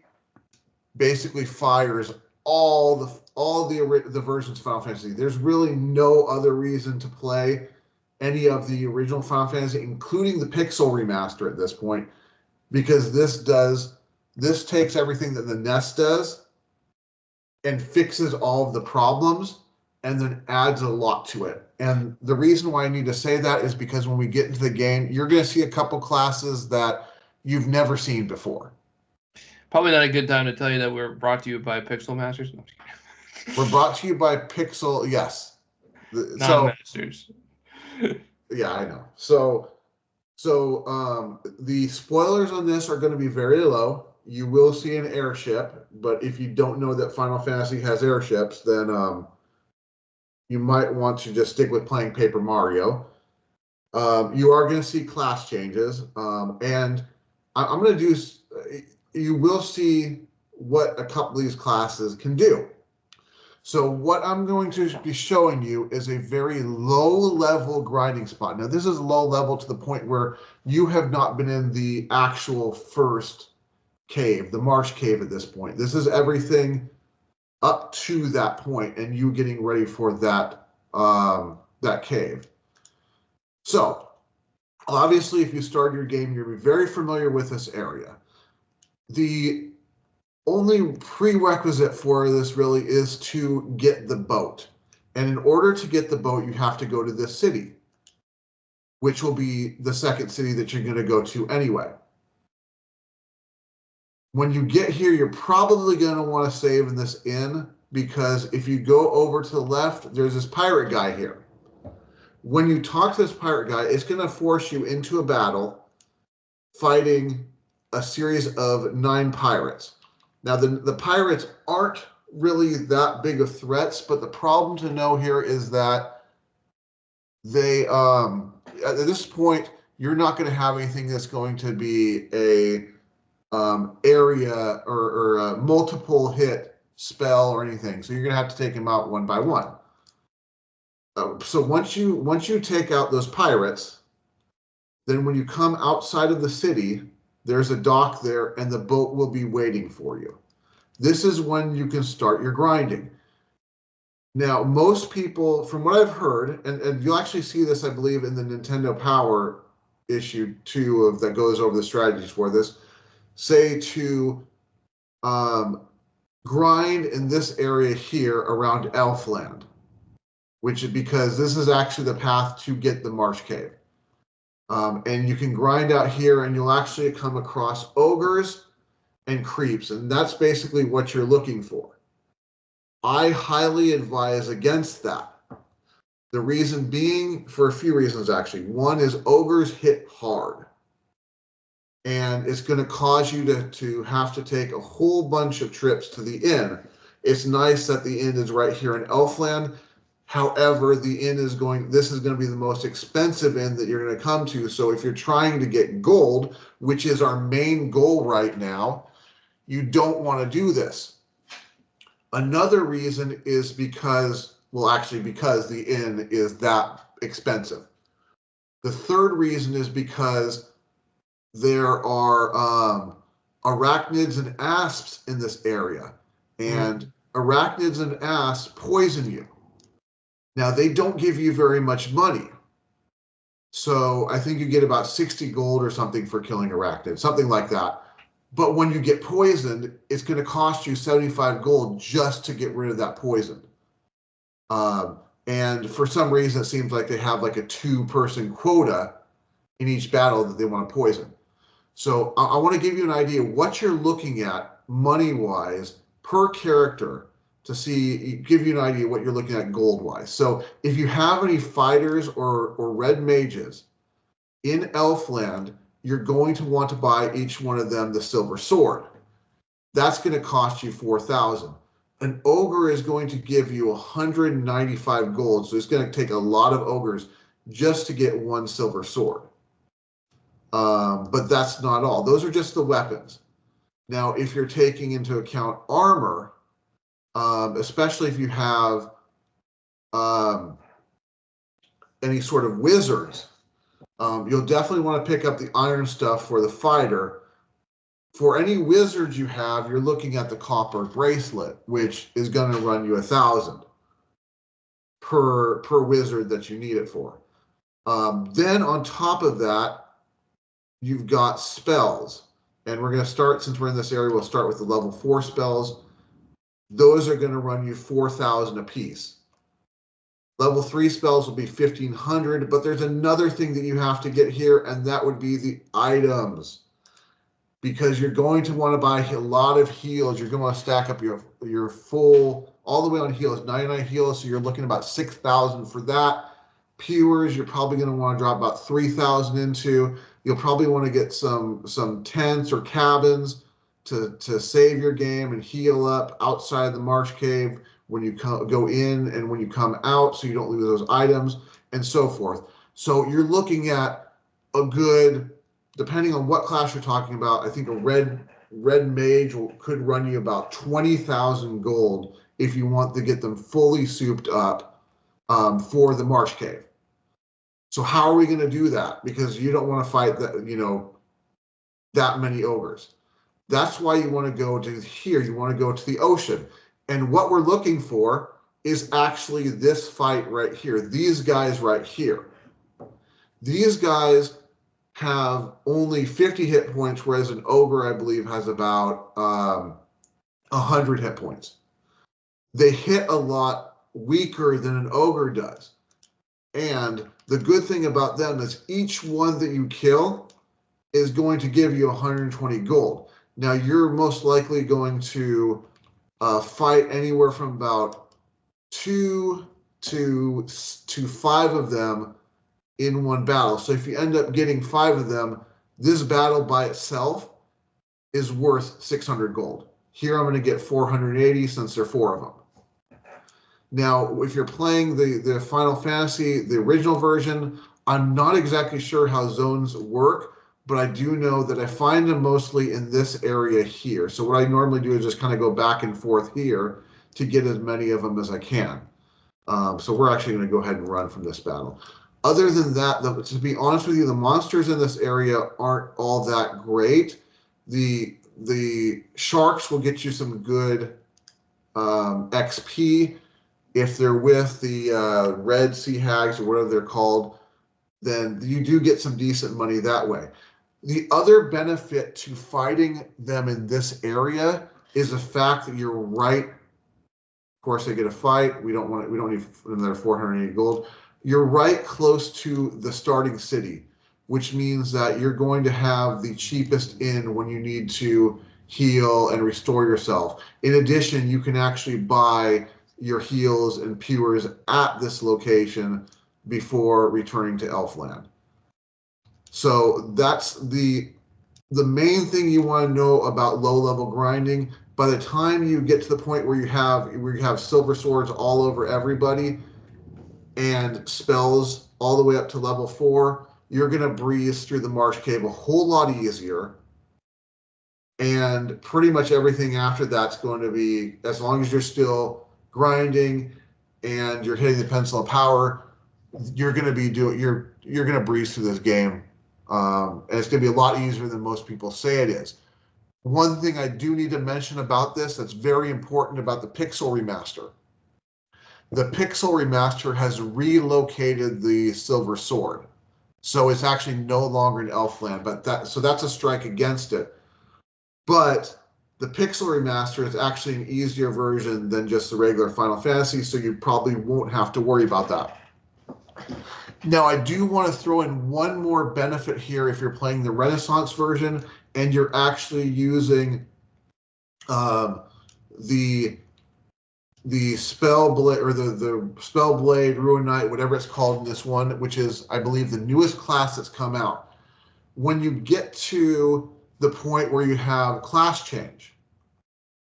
basically fires all the versions of Final Fantasy. There's really no other reason to play any of the original Final Fantasy, including the Pixel remaster at this point, because this takes everything that the NES does and fixes all of the problems and then adds a lot to it. And the reason why I need to say that is because when we get into the game, you're going to see a couple classes that you've never seen before. Probably not a good time to tell you that we're brought to you by Pixel Masters. No, we're brought to you by Pixel, yes. Non-masters. Yeah, I know. So the spoilers on this are going to be very low. You will see an airship, but if you don't know that Final Fantasy has airships, then you might want to just stick with playing Paper Mario. You are going to see class changes, and I'm going to do. You will see what a couple of these classes can do. So what I'm going to be showing you is a very low level grinding spot. Now this is low level to the point where you have not been in the actual first cave, the marsh cave at this point. This is everything up to that point and you getting ready for that cave. So obviously if you start your game, you're very familiar with this area. The only prerequisite for this really is to get the boat. And in order to get the boat, you have to go to this city, which will be the second city that you're going to go to anyway. When you get here, you're probably going to want to save in this inn, because if you go over to the left, there's this pirate guy here. When you talk to this pirate guy, it's going to force you into a battle fighting a series of 9 pirates. Now, the pirates aren't really that big of threats, but the problem to know here is that they, at this point, you're not going to have anything that's going to be a area or a multiple hit spell or anything. So you're going to have to take them out one by one. So once you take out those pirates, then when you come outside of the city, there's a dock there and the boat will be waiting for you. This is when you can start your grinding. Now, most people, from what I've heard, and you'll actually see this, I believe, in the Nintendo Power issue 2 that goes over the strategies for this, say to grind in this area here around Elfland, which is because this is actually the path to get the Marsh Cave. And you can grind out here and you'll actually come across ogres and creeps, and that's basically what you're looking for. I highly advise against that. The reason being, for a few reasons actually. One is ogres hit hard, and it's going to cause you to have to take a whole bunch of trips to the inn. It's nice that the inn is right here in Elfland. However, the inn is this is going to be the most expensive inn that you're going to come to. So if you're trying to get gold, which is our main goal right now, you don't want to do this. Another reason is because the inn is that expensive. The third reason is because there are arachnids and asps in this area, and arachnids and asps poison you. Now, they don't give you very much money. So I think you get about 60 gold or something for killing arachnids, something like that. But when you get poisoned, it's going to cost you 75 gold just to get rid of that poison. And for some reason, it seems like they have like a 2-person quota in each battle that they want to poison. So I want to give you an idea what you're looking at money-wise per character to give you an idea what you're looking at gold-wise. So if you have any fighters or red mages in Elfland, you're going to want to buy each one of them the silver sword. That's going to cost you 4,000. An ogre is going to give you 195 gold, so it's going to take a lot of ogres just to get 1 silver sword. But that's not all. Those are just the weapons. Now, if you're taking into account armor, especially if you have any sort of wizards, you'll definitely want to pick up the iron stuff for the fighter. For any wizards you have, you're looking at the copper bracelet, which is going to run you 1,000 per wizard that you need it for. Then on top of that, you've got spells. And we're going to start, since we're in this area, we'll start with the level 4 spells. Those are going to run you 4,000 apiece. Level 3 spells will be 1,500, but there's another thing that you have to get here, and that would be the items. Because you're going to want to buy a lot of heals. You're going to want to stack up your full, all the way on heals, 99 heals, so you're looking at about 6,000 for that. Pewers, you're probably going to want to drop about 3,000 into. You'll probably want to get some tents or cabins to save your game and heal up outside the marsh cave when you go in and when you come out, so you don't lose those items and so forth. So you're looking at a good, depending on what class you're talking about, I think a red mage could run you about 20,000 gold if you want to get them fully souped up for the Marsh Cave. So how are we going to do that? Because you don't want to fight that, that many ogres. That's why you want to go to here. You want to go to the ocean. And what we're looking for is actually this fight right here. These guys right here. These guys have only 50 hit points, whereas an ogre, I believe, has about 100 hit points. They hit a lot weaker than an ogre does. And the good thing about them is each one that you kill is going to give you 120 gold. Now, you're most likely going to fight anywhere from about 2 to 5 of them in one battle. So if you end up getting 5 of them, this battle by itself is worth 600 gold. Here I'm going to get 480 since there are 4 of them. Now, if you're playing the Final Fantasy, the original version, I'm not exactly sure how zones work, but I do know that I find them mostly in this area here. So what I normally do is just kind of go back and forth here to get as many of them as I can. So we're actually going to go ahead and run from this battle. Other than that, to be honest with you, the monsters in this area aren't all that great. The sharks will get you some good XP. If they're with the red sea hags or whatever they're called, then you do get some decent money that way. The other benefit to fighting them in this area is the fact that you're right. Of course, they get a fight. We don't need another 480 gold. You're right close to the starting city, which means that you're going to have the cheapest inn when you need to heal and restore yourself. In addition, you can actually buy your heals and pewers at this location before returning to Elfland. So that's the main thing you want to know about low level grinding. By the time you get to the point where you have silver swords all over everybody and spells all the way up to level 4, you're going to breeze through the Marsh Cave a whole lot easier. And pretty much everything after that's going to be, as long as you're still grinding and you're hitting the pencil of power, you're going to breeze through this game. And it's going to be a lot easier than most people say it is. One thing I do need to mention about this that's very important about the Pixel Remaster. The Pixel Remaster has relocated the Silver Sword. So it's actually no longer in Elfland, so that's a strike against it. But the Pixel Remaster is actually an easier version than just the regular Final Fantasy, so you probably won't have to worry about that. Now, I do want to throw in one more benefit here if you're playing the Renaissance version and you're actually using the spell blade or the spell blade, Ruin Knight, whatever it's called in this one, which is, I believe, the newest class that's come out. When you get to the point where you have class change,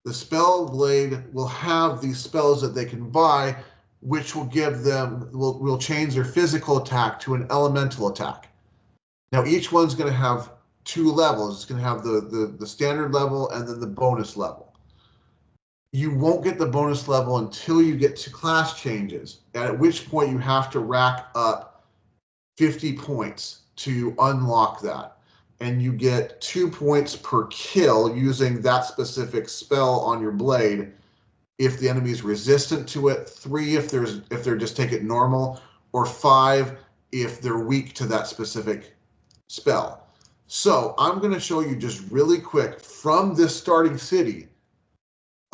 the spell blade will have these spells that they can buy, which will give them will change their physical attack to an elemental attack. Now each one's going to have 2 levels. It's going to have the standard level and then the bonus level. You won't get the bonus level until you get to class changes, at which point you have to rack up 50 points to unlock that. And you get 2 points per kill using that specific spell on your blade if the enemy is resistant to it, 3 if they're just take it normal, or 5 if they're weak to that specific spell. So I'm going to show you just really quick from this starting city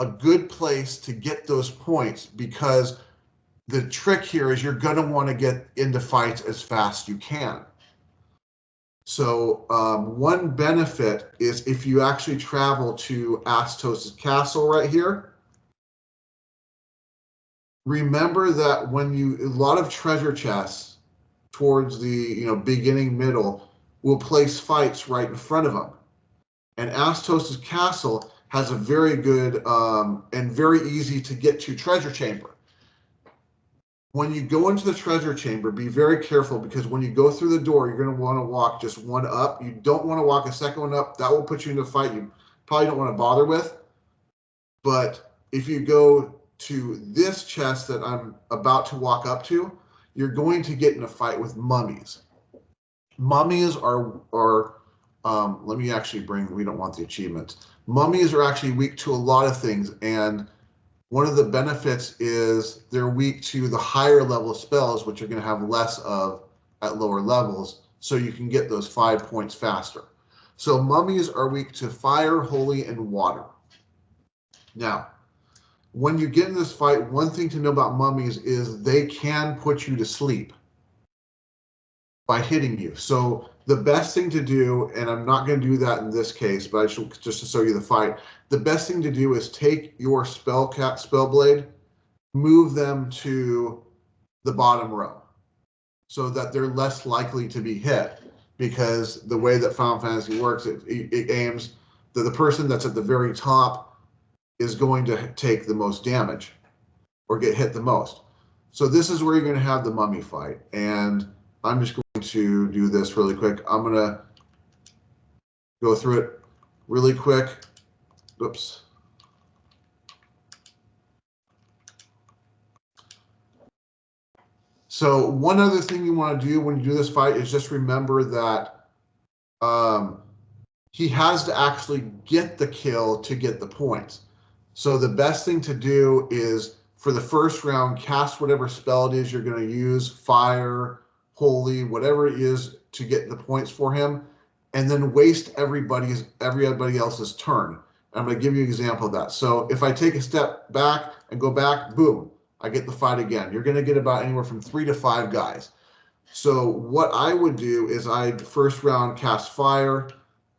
a good place to get those points, because the trick here is you're going to want to get into fights as fast as you can. So one benefit is if you actually travel to Astos' castle right here, remember that a lot of treasure chests towards the beginning middle will place fights right in front of them. And Astos' castle has a very good and very easy to get to treasure chamber. When you go into the treasure chamber, be very careful, because when you go through the door, you're going to want to walk just one up. You don't want to walk a second one up. That will put you in a fight you probably don't want to bother with. But if you go to this chest that I'm about to walk up to, you're going to get in a fight with mummies. Mummies are let me actually we don't want the achievements. Mummies are actually weak to a lot of things, and one of the benefits is they're weak to the higher level spells, which you're going to have less of at lower levels, so you can get those 5 points faster. So mummies are weak to fire, holy, and water. Now, when you get in this fight, one thing to know about mummies is they can put you to sleep by hitting you. So the best thing to do, and I'm not going to do that in this case, but I should just to show you the fight. The best thing to do is take your spell blade, move them to the bottom row, so that they're less likely to be hit. Because the way that Final Fantasy works, it aims that the person that's at the very top is going to take the most damage or get hit the most. So this is where you're going to have the mummy fight, and I'm just going to do this really quick. I'm going to go through it really quick. Oops. So one other thing you want to do when you do this fight is just remember that he has to actually get the kill to get the points. So the best thing to do is, for the first round, cast whatever spell it is you're going to use, fire, holy, whatever it is, to get the points for him, and then waste everybody else's turn. I'm going to give you an example of that. So if I take a step back and go back, boom, I get the fight again. You're going to get about anywhere from 3 to 5 guys. So what I would do is I'd first round cast fire.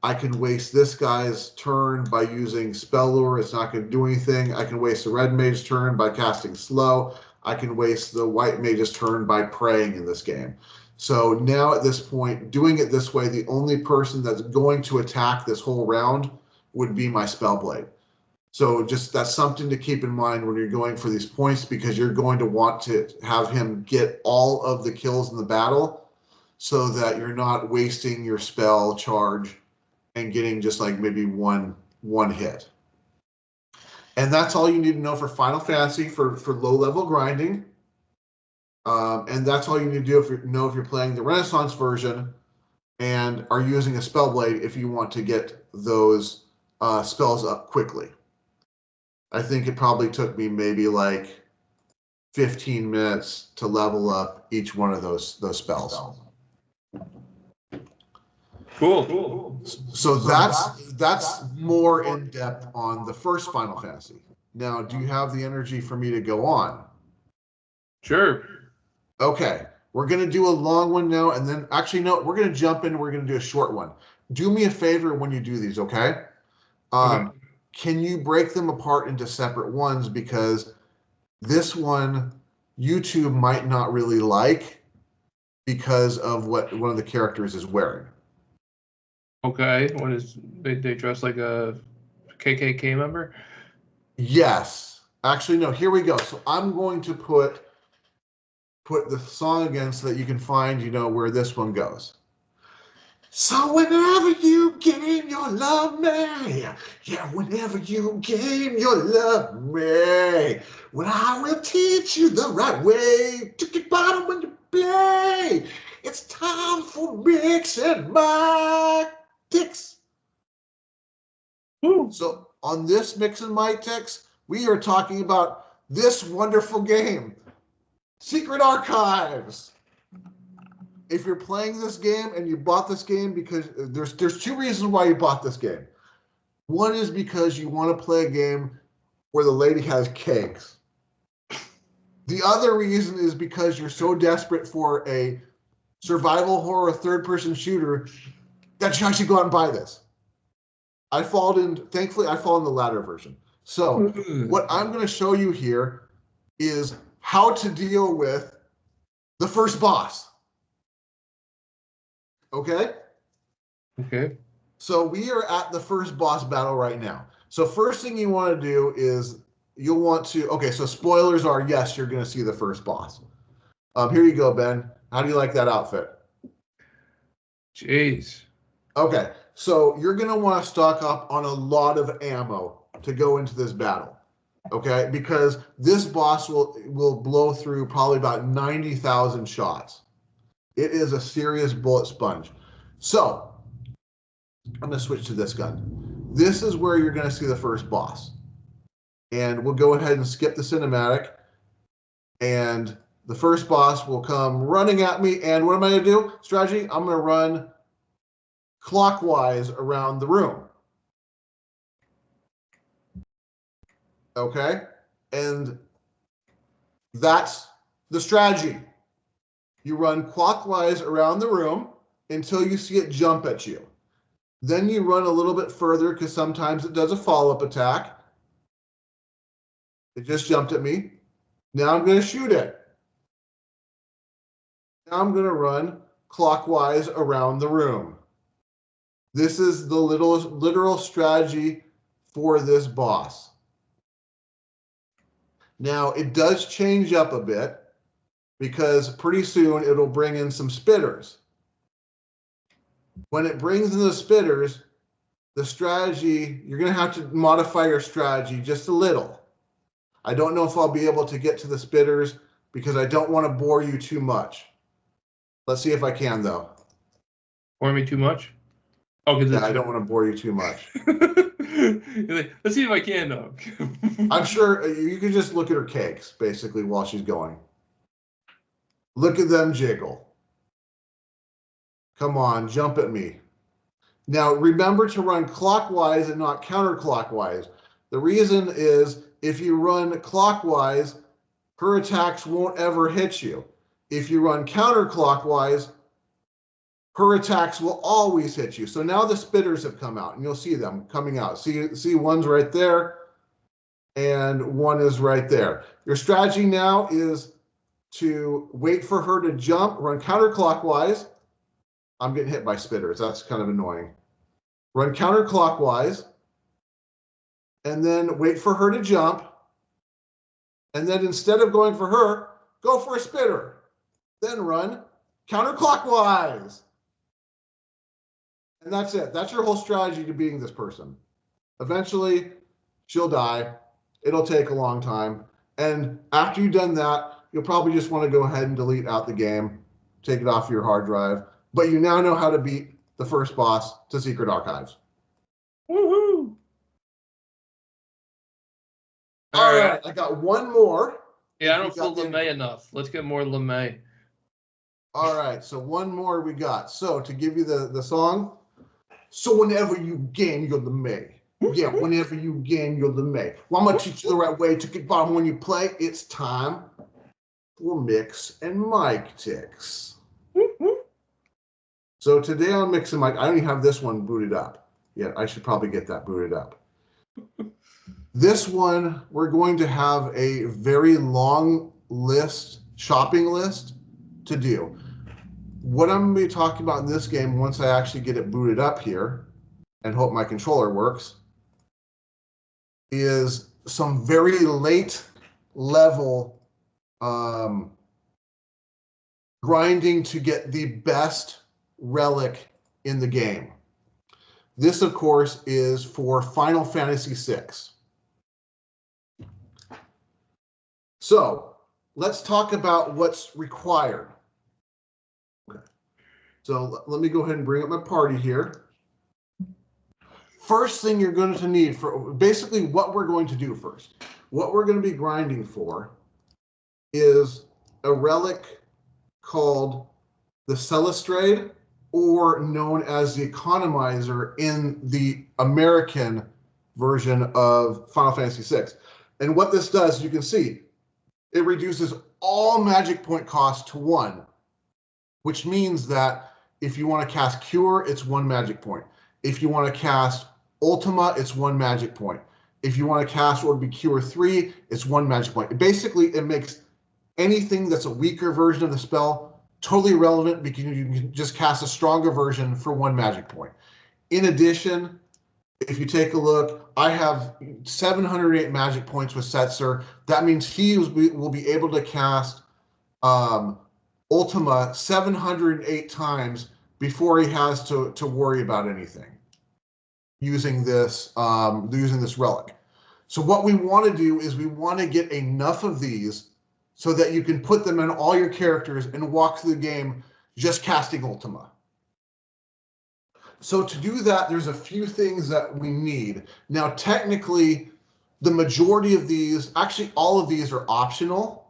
I can waste this guy's turn by using spell lure. It's not going to do anything. I can waste the red mage's turn by casting slow. I can waste the white mage's turn by praying in this game. So now at this point, doing it this way, the only person that's going to attack this whole round would be my spellblade. So just that's something to keep in mind when you're going for these points, because you're going to want to have him get all of the kills in the battle, so that you're not wasting your spell charge and getting just like maybe one hit. And that's all you need to know for Final Fantasy for low level grinding. And that's all you need to do if you're playing the Renaissance version and are using a spellblade if you want to get those spells up quickly. I think it probably took me maybe like 15 minutes to level up each one of those spells. Cool. So that's more in depth on the first Final Fantasy. Now, do you have the energy for me to go on? Sure. Okay, we're going to do a long one now, and then actually, no, we're going to jump in. We're going to do a short one. Do me a favor when you do these, okay? Okay. Can you break them apart into separate ones? Because this one, YouTube might not really like because of what one of the characters is wearing. Okay. What is they dress like a KKK member? Yes. Actually, no. Here we go. So I'm going to put the song again so that you can find, where this one goes. So whenever you gain your love me, yeah, whenever you gain your love me, when I will teach you the right way to get bottom when you play. It's time for mixing Mic-tics. So on this mixing Mic-tics, we are talking about this wonderful game, Secret Archives. If you're playing this game and you bought this game because there's 2 reasons why you bought this game. One is because you want to play a game where the lady has cakes. The other reason is because you're so desperate for a survival horror third-person shooter that you actually go out and buy this. Thankfully, I fall in the latter version. So what I'm going to show you here is how to deal with the first boss. Okay? Okay. So we are at the first boss battle right now. So first thing you want to do is so spoilers are, yes, you're going to see the first boss. Here you go, Ben. How do you like that outfit? Jeez. Okay, so you're going to want to stock up on a lot of ammo to go into this battle. Okay, because this boss will blow through probably about 90,000 shots. It is a serious bullet sponge. So I'm going to switch to this gun. This is where you're going to see the first boss. And we'll go ahead and skip the cinematic. And the first boss will come running at me. And what am I going to do? Strategy, I'm going to run clockwise around the room. Okay? And that's the strategy. You run clockwise around the room until you see it jump at you. Then you run a little bit further because sometimes it does a follow-up attack. It just jumped at me. Now I'm going to shoot it. Now I'm going to run clockwise around the room. This is the literal strategy for this boss. Now, it does change up a bit because pretty soon it'll bring in some spitters. When it brings in the spitters, the strategy, you're going to have to modify your strategy just a little. I don't know if I'll be able to get to the spitters because I don't want to bore you too much. Let's see if I can, though. Bore me too much? Oh, because yeah, I don't want to bore you too much. Let's see if I can, though. I'm sure you can just look at her cakes, basically, while she's going. Look at them jiggle. Come on, jump at me. Now, remember to run clockwise and not counterclockwise. The reason is if you run clockwise, her attacks won't ever hit you. If you run counterclockwise, her attacks will always hit you. So now the spitters have come out, and you'll see them coming out. See one's right there, and one is right there. Your strategy now is to wait for her to jump, run counterclockwise. I'm getting hit by spitters. That's kind of annoying. Run counterclockwise, and then wait for her to jump. And then instead of going for her, go for a spitter. Then run counterclockwise. And that's it. That's your whole strategy to beating this person. Eventually, she'll die. It'll take a long time. And after you've done that, you'll probably just want to go ahead and delete out the game, take it off your hard drive. But you now know how to beat the first boss to Secret Archives. Woohoo! All right, I got one more. Yeah, I don't feel LeMay enough. Let's get more LeMay. All right, so one more we got. So to give you the song, so whenever you gain your LeMay, yeah, whenever you gain your LeMay, well, I'm gonna teach you the right way to get bottom when you play. It's time for Mix and Mic-tics. So today on Mix and Mic, I don't even have this one booted up yet. I should probably get that booted up. This one, we're going to have a very long list, shopping list to do. What I'm going to be talking about in this game, once I actually get it booted up here and hope my controller works, is some very late level grinding to get the best relic in the game. This, of course, is for Final Fantasy VI. So let's talk about what's required. Okay. So let me go ahead and bring up my party here. First thing you're going to need for basically what we're going to do first. What we're going to be grinding for is a relic called the Celestrade, or known as the Economizer in the American version of Final Fantasy VI. And what this does, you can see, it reduces all magic point costs to 1, which means that if you want to cast Cure, it's 1 magic point. If you want to cast Ultima, it's 1 magic point. If you want to cast what would be Cure 3, it's 1 magic point. Basically, it makes anything that's a weaker version of the spell totally irrelevant because you can just cast a stronger version for 1 magic point. In addition, if you take a look, I have 708 magic points with Setzer. That means he will be able to cast Ultima 708 times before he has to worry about anything using this relic. So what we want to do is we want to get enough of these so that you can put them in all your characters and walk through the game just casting Ultima. So to do that, there's a few things that we need. Now, technically, the majority of these, actually all of these are optional,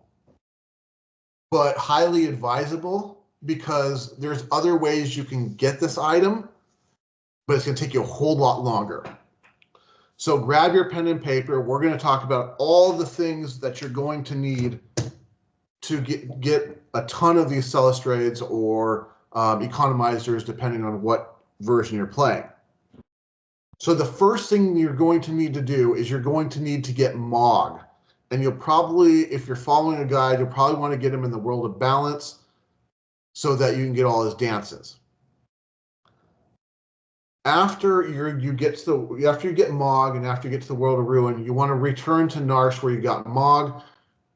but highly advisable because there's other ways you can get this item, but it's going to take you a whole lot longer. So grab your pen and paper. We're going to talk about all the things that you're going to need to get a ton of these Celestrades or economizers, depending on what version you're playing. So the first thing you're going to need to do is you're going to need to get Mog. And you'll probably, if you're following a guide, you'll probably want to get him in the World of Balance so that you can get all his dances. After you get Mog and after you get to the World of Ruin, you want to return to Narsh where you got Mog,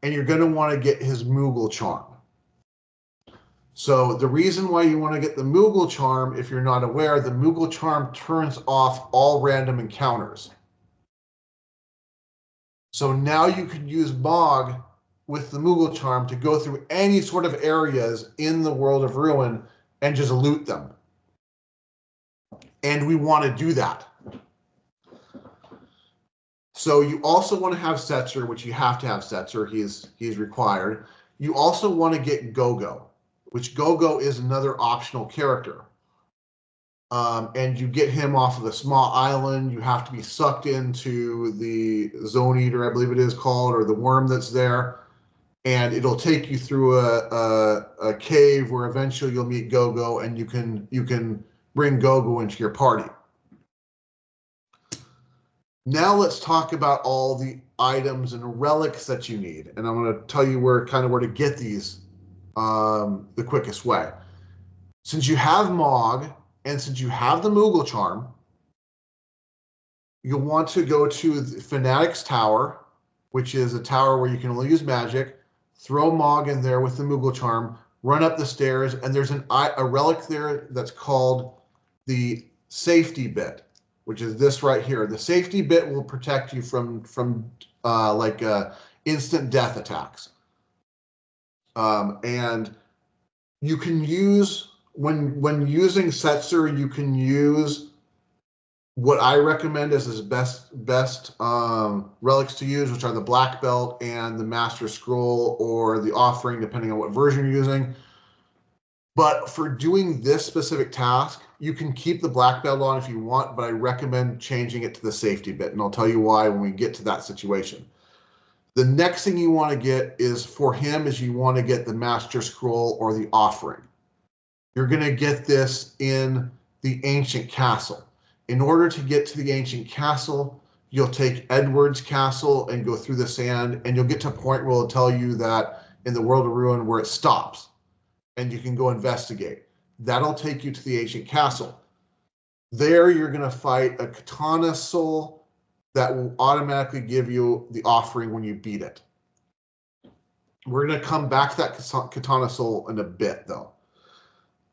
and you're going to want to get his Moogle Charm. So the reason why you want to get the Moogle Charm, if you're not aware, the Moogle Charm turns off all random encounters. So now you can use Mog with the Moogle Charm to go through any sort of areas in the World of Ruin and just loot them. And we want to do that. So you also want to have Setzer, which you have to have Setzer. He's required. You also want to get Gogo, which Gogo is another optional character. And you get him off of a small island. You have to be sucked into the Zone Eater, I believe it is called, or the worm that's there. And it'll take you through a cave where eventually you'll meet Gogo, and you can bring Gogo into your party. Now let's talk about all the items and relics that you need. And I'm going to tell you where to get these the quickest way. Since you have Mog, and since you have the Moogle Charm, you'll want to go to the Fanatic's Tower, which is a tower where you can only use magic, throw Mog in there with the Moogle Charm, run up the stairs, and there's a relic there that's called the Safety Bit, which is this right here. The Safety Bit will protect you from instant death attacks. And you can use, when using Setzer, you can use what I recommend as his best relics to use, which are the Black Belt and the Master Scroll or the Offering, depending on what version you're using. But for doing this specific task, you can keep the Black Belt on if you want, but I recommend changing it to the Safety Bit, and I'll tell you why when we get to that situation. The next thing you want to get is for him is you want to get the Master Scroll or the Offering. You're going to get this in the Ancient Castle. In order to get to the Ancient Castle, you'll take Edward's Castle and go through the sand, and you'll get to a point where it'll tell you that in the World of Ruin where it stops, and you can go investigate. That'll take you to the Ancient Castle. There you're going to fight a Katana Soul that will automatically give you the Offering when you beat it. We're going to come back to that Katana Soul in a bit, though.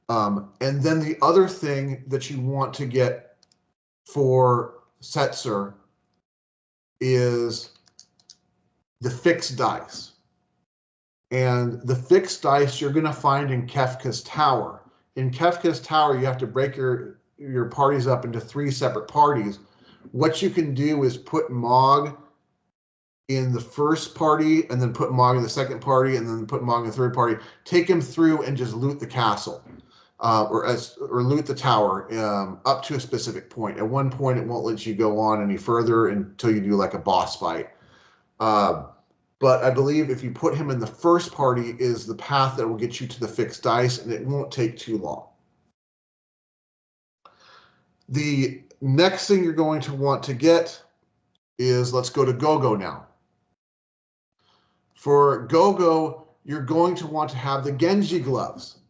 And then the other thing that you want to get for Setzer is the fixed dice. And the fixed dice you're going to find in Kefka's Tower. In Kefka's Tower, you have to break your parties up into 3 separate parties. What you can do is put Mog in the first party, and then put Mog in the second party, and then put Mog in the third party. Take him through and just loot the castle, or loot the tower up to a specific point. At one point, it won't let you go on any further until you do like a boss fight. But I believe if you put him in the first party is the path that will get you to the fixed dice, and it won't take too long. The next thing you're going to want to get is, let's go to Gogo now. For Gogo, you're going to want to have the Genji gloves.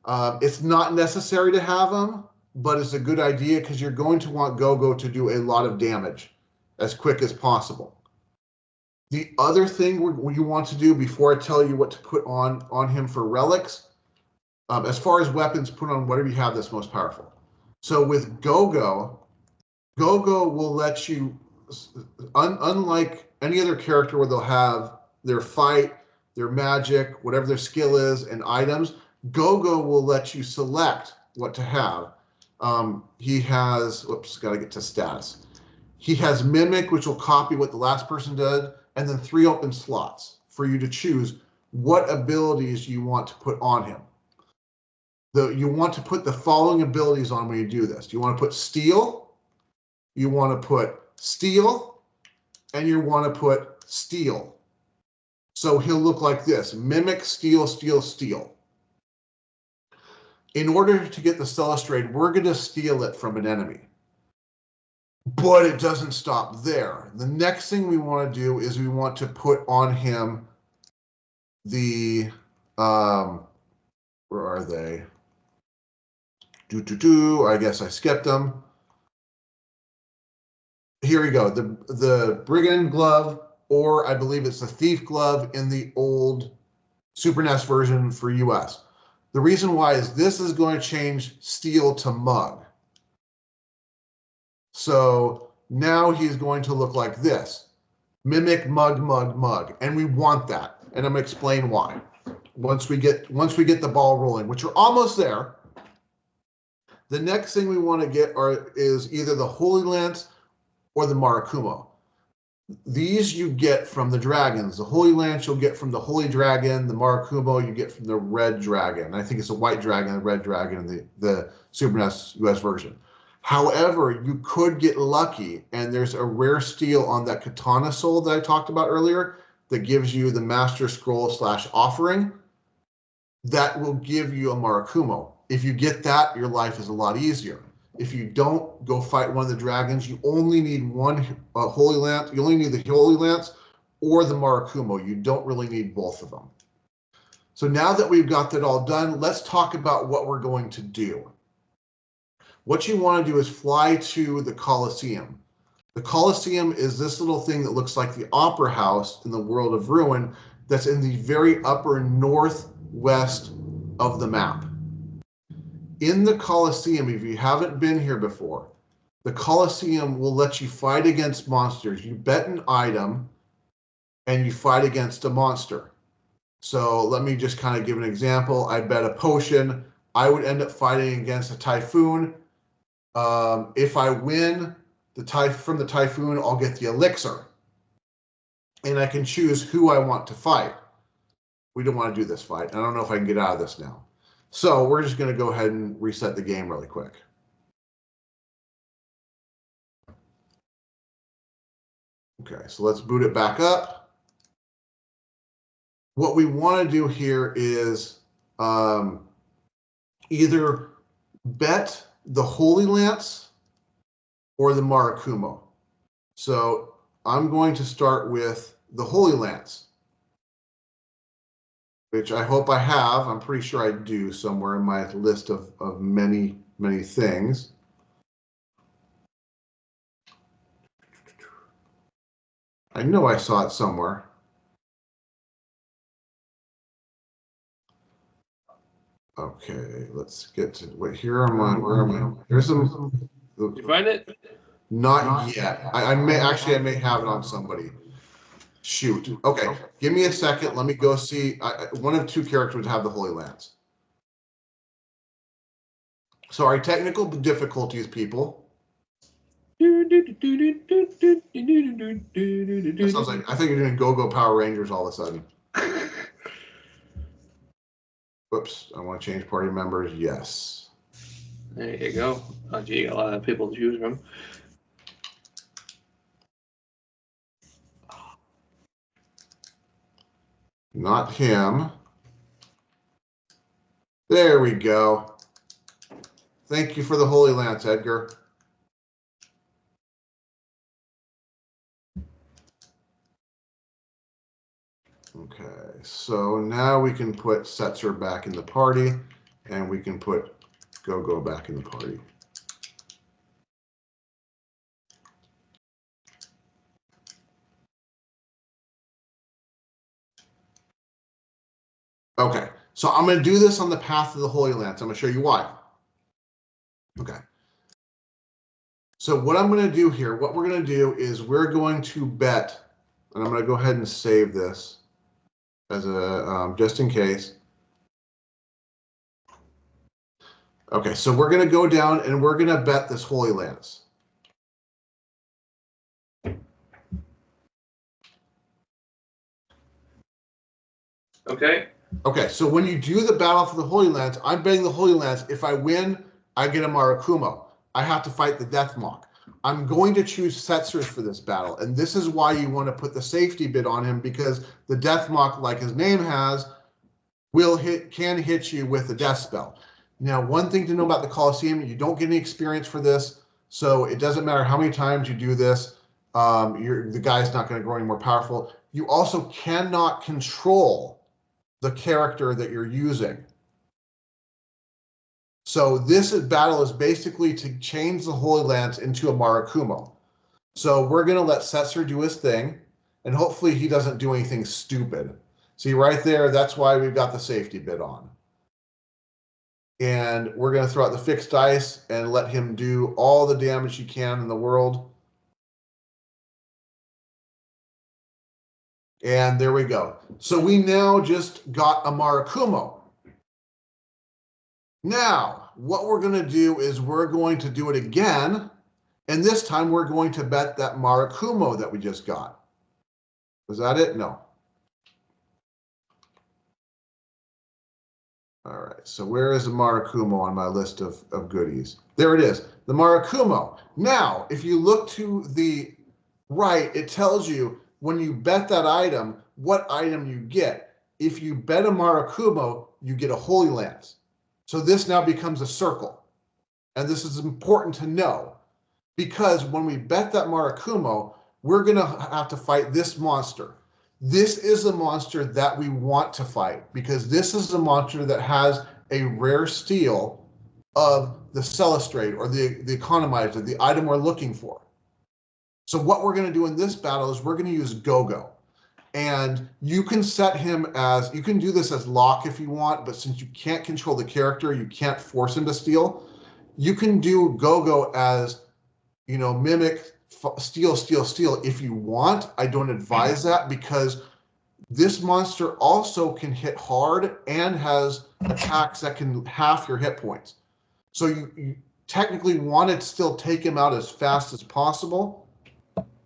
It's not necessary to have them, but it's a good idea because you're going to want Gogo to do a lot of damage as quick as possible. The other thing you want to do before I tell you what to put on him for relics, as far as weapons, put on whatever you have that's most powerful. So with Go-Go will let you, unlike any other character where they'll have their fight, their magic, whatever their skill is, and items, Go-Go will let you select what to have. He has, whoops, got to get to status. He has Mimic, which will copy what the last person did, and then 3 open slots for you to choose what abilities you want to put on him. You want to put the following abilities on when you do this. You want to put Steal, you want to put Steal, and you want to put Steal. So he'll look like this: Mimic, Steal, Steal, Steal. In order to get the Celestrate, we're going to steal it from an enemy. But it doesn't stop there. The next thing we want to do is we want to put on him the, where are they? I guess I skipped them. Here we go. The Brigand Glove, or I believe it's the Thief Glove in the old Super NES version for US. The reason why is this is going to change Steel to Mug. So now he's going to look like this. Mimic, Mug, Mug, Mug. And we want that. And I'm going to explain why. Once we get the ball rolling, which we're almost there. The next thing we want to get is either the Holy Lance or the Marakumo. These you get from the dragons. The Holy Lance you'll get from the Holy Dragon. The Marakumo you get from the Red Dragon. I think it's a White Dragon, the Red Dragon in the Super NES US version. However, you could get lucky, and there's a rare steel on that Katana Soul that I talked about earlier that gives you the Master Scroll / offering. That will give you a Marakumo. If you get that, your life is a lot easier. If you don't, go fight one of the dragons. You only need one Holy Lance. You only need the Holy Lance or the Marakumo. You don't really need both of them. So now that we've got that all done, let's talk about what we're going to do. What you want to do is fly to the Colosseum. The Colosseum is this little thing that looks like the Opera House in the World of Ruin that's in the very upper northwest of the map. In the Colosseum, if you haven't been here before, the Colosseum will let you fight against monsters. You bet an item and you fight against a monster. So let me just kind of give an example. I bet a potion. I would end up fighting against a typhoon. If I win from the typhoon, I'll get the elixir. And I can choose who I want to fight. We don't want to do this fight. I don't know if I can get out of this now. So we're just going to go ahead and reset the game really quick. Okay, so let's boot it back up. What we want to do here is either bet the Holy Lance or the Marakumo. So I'm going to start with the Holy Lance, which I hope I have. I'm pretty sure I do somewhere in my list of many, many things. I know I saw it somewhere. Okay, let's get to, wait, here am I, where am I? There's some. You find it? Not yet. I may have it on somebody. Shoot. Okay, give me a second. Let me go see. One of 2 characters would have the Holy Lance. Sorry, technical difficulties, people. That sounds like, I think you're doing Go-Go Power Rangers all of a sudden. Whoops, I want to change party members. Yes. There you go. Oh, gee, a lot of people to choose from. Not him. There we go. Thank you for the Holy Lance, Edgar. Okay, so now we can put Setzer back in the party, and we can put Go-Go back in the party. Okay, so I'm going to do this on the path of the Holy Lance. I'm going to show you why. Okay. So what I'm going to do here, what we're going to do is we're going to bet, and I'm going to go ahead and save this as a just in case. Okay, so we're going to go down and we're going to bet this Holy Lance. Okay. Okay, so when you do the battle for the Holy Lance, I'm betting the Holy Lance. If I win, I get a Marakumo. I have to fight the Death Mock. I'm going to choose Setzers for this battle, and this is why you want to put the safety bid on him, because the Death Mock, like his name has, can hit you with a death spell. Now, one thing to know about the Colosseum, you don't get any experience for this, so it doesn't matter how many times you do this. The guy's not going to grow any more powerful. You also cannot control the character that you're using. So this battle is basically to change the Holy Lance into a Marakumo. So we're going to let Setzer do his thing, and hopefully he doesn't do anything stupid. See right there, that's why we've got the safety bid on. And we're going to throw out the fixed dice and let him do all the damage he can in the world. And there we go. So we now just got a Marakumo. Now, what we're going to do is we're going to do it again. And this time we're going to bet that Marakumo that we just got. Was that it? No. All right, so where is the Marakumo on my list of goodies? There it is, the Marakumo. Now, if you look to the right, it tells you when you bet that item, what item you get. If you bet a Marakumo, you get a Holy Lance. So this now becomes a circle. And this is important to know, because when we bet that Marakumo, we're going to have to fight this monster. This is the monster that we want to fight, because this is the monster that has a rare steal of the Celestrate, or the economizer, the item we're looking for. So what we're going to do in this battle is we're going to use Go-Go. And you can set him as, you can do this as lock if you want, but since you can't control the character, you can't force him to steal. You can do Go-Go as, mimic, steal, steal, steal if you want. I don't advise that, because this monster also can hit hard and has attacks that can half your hit points. So you technically want to still take him out as fast as possible,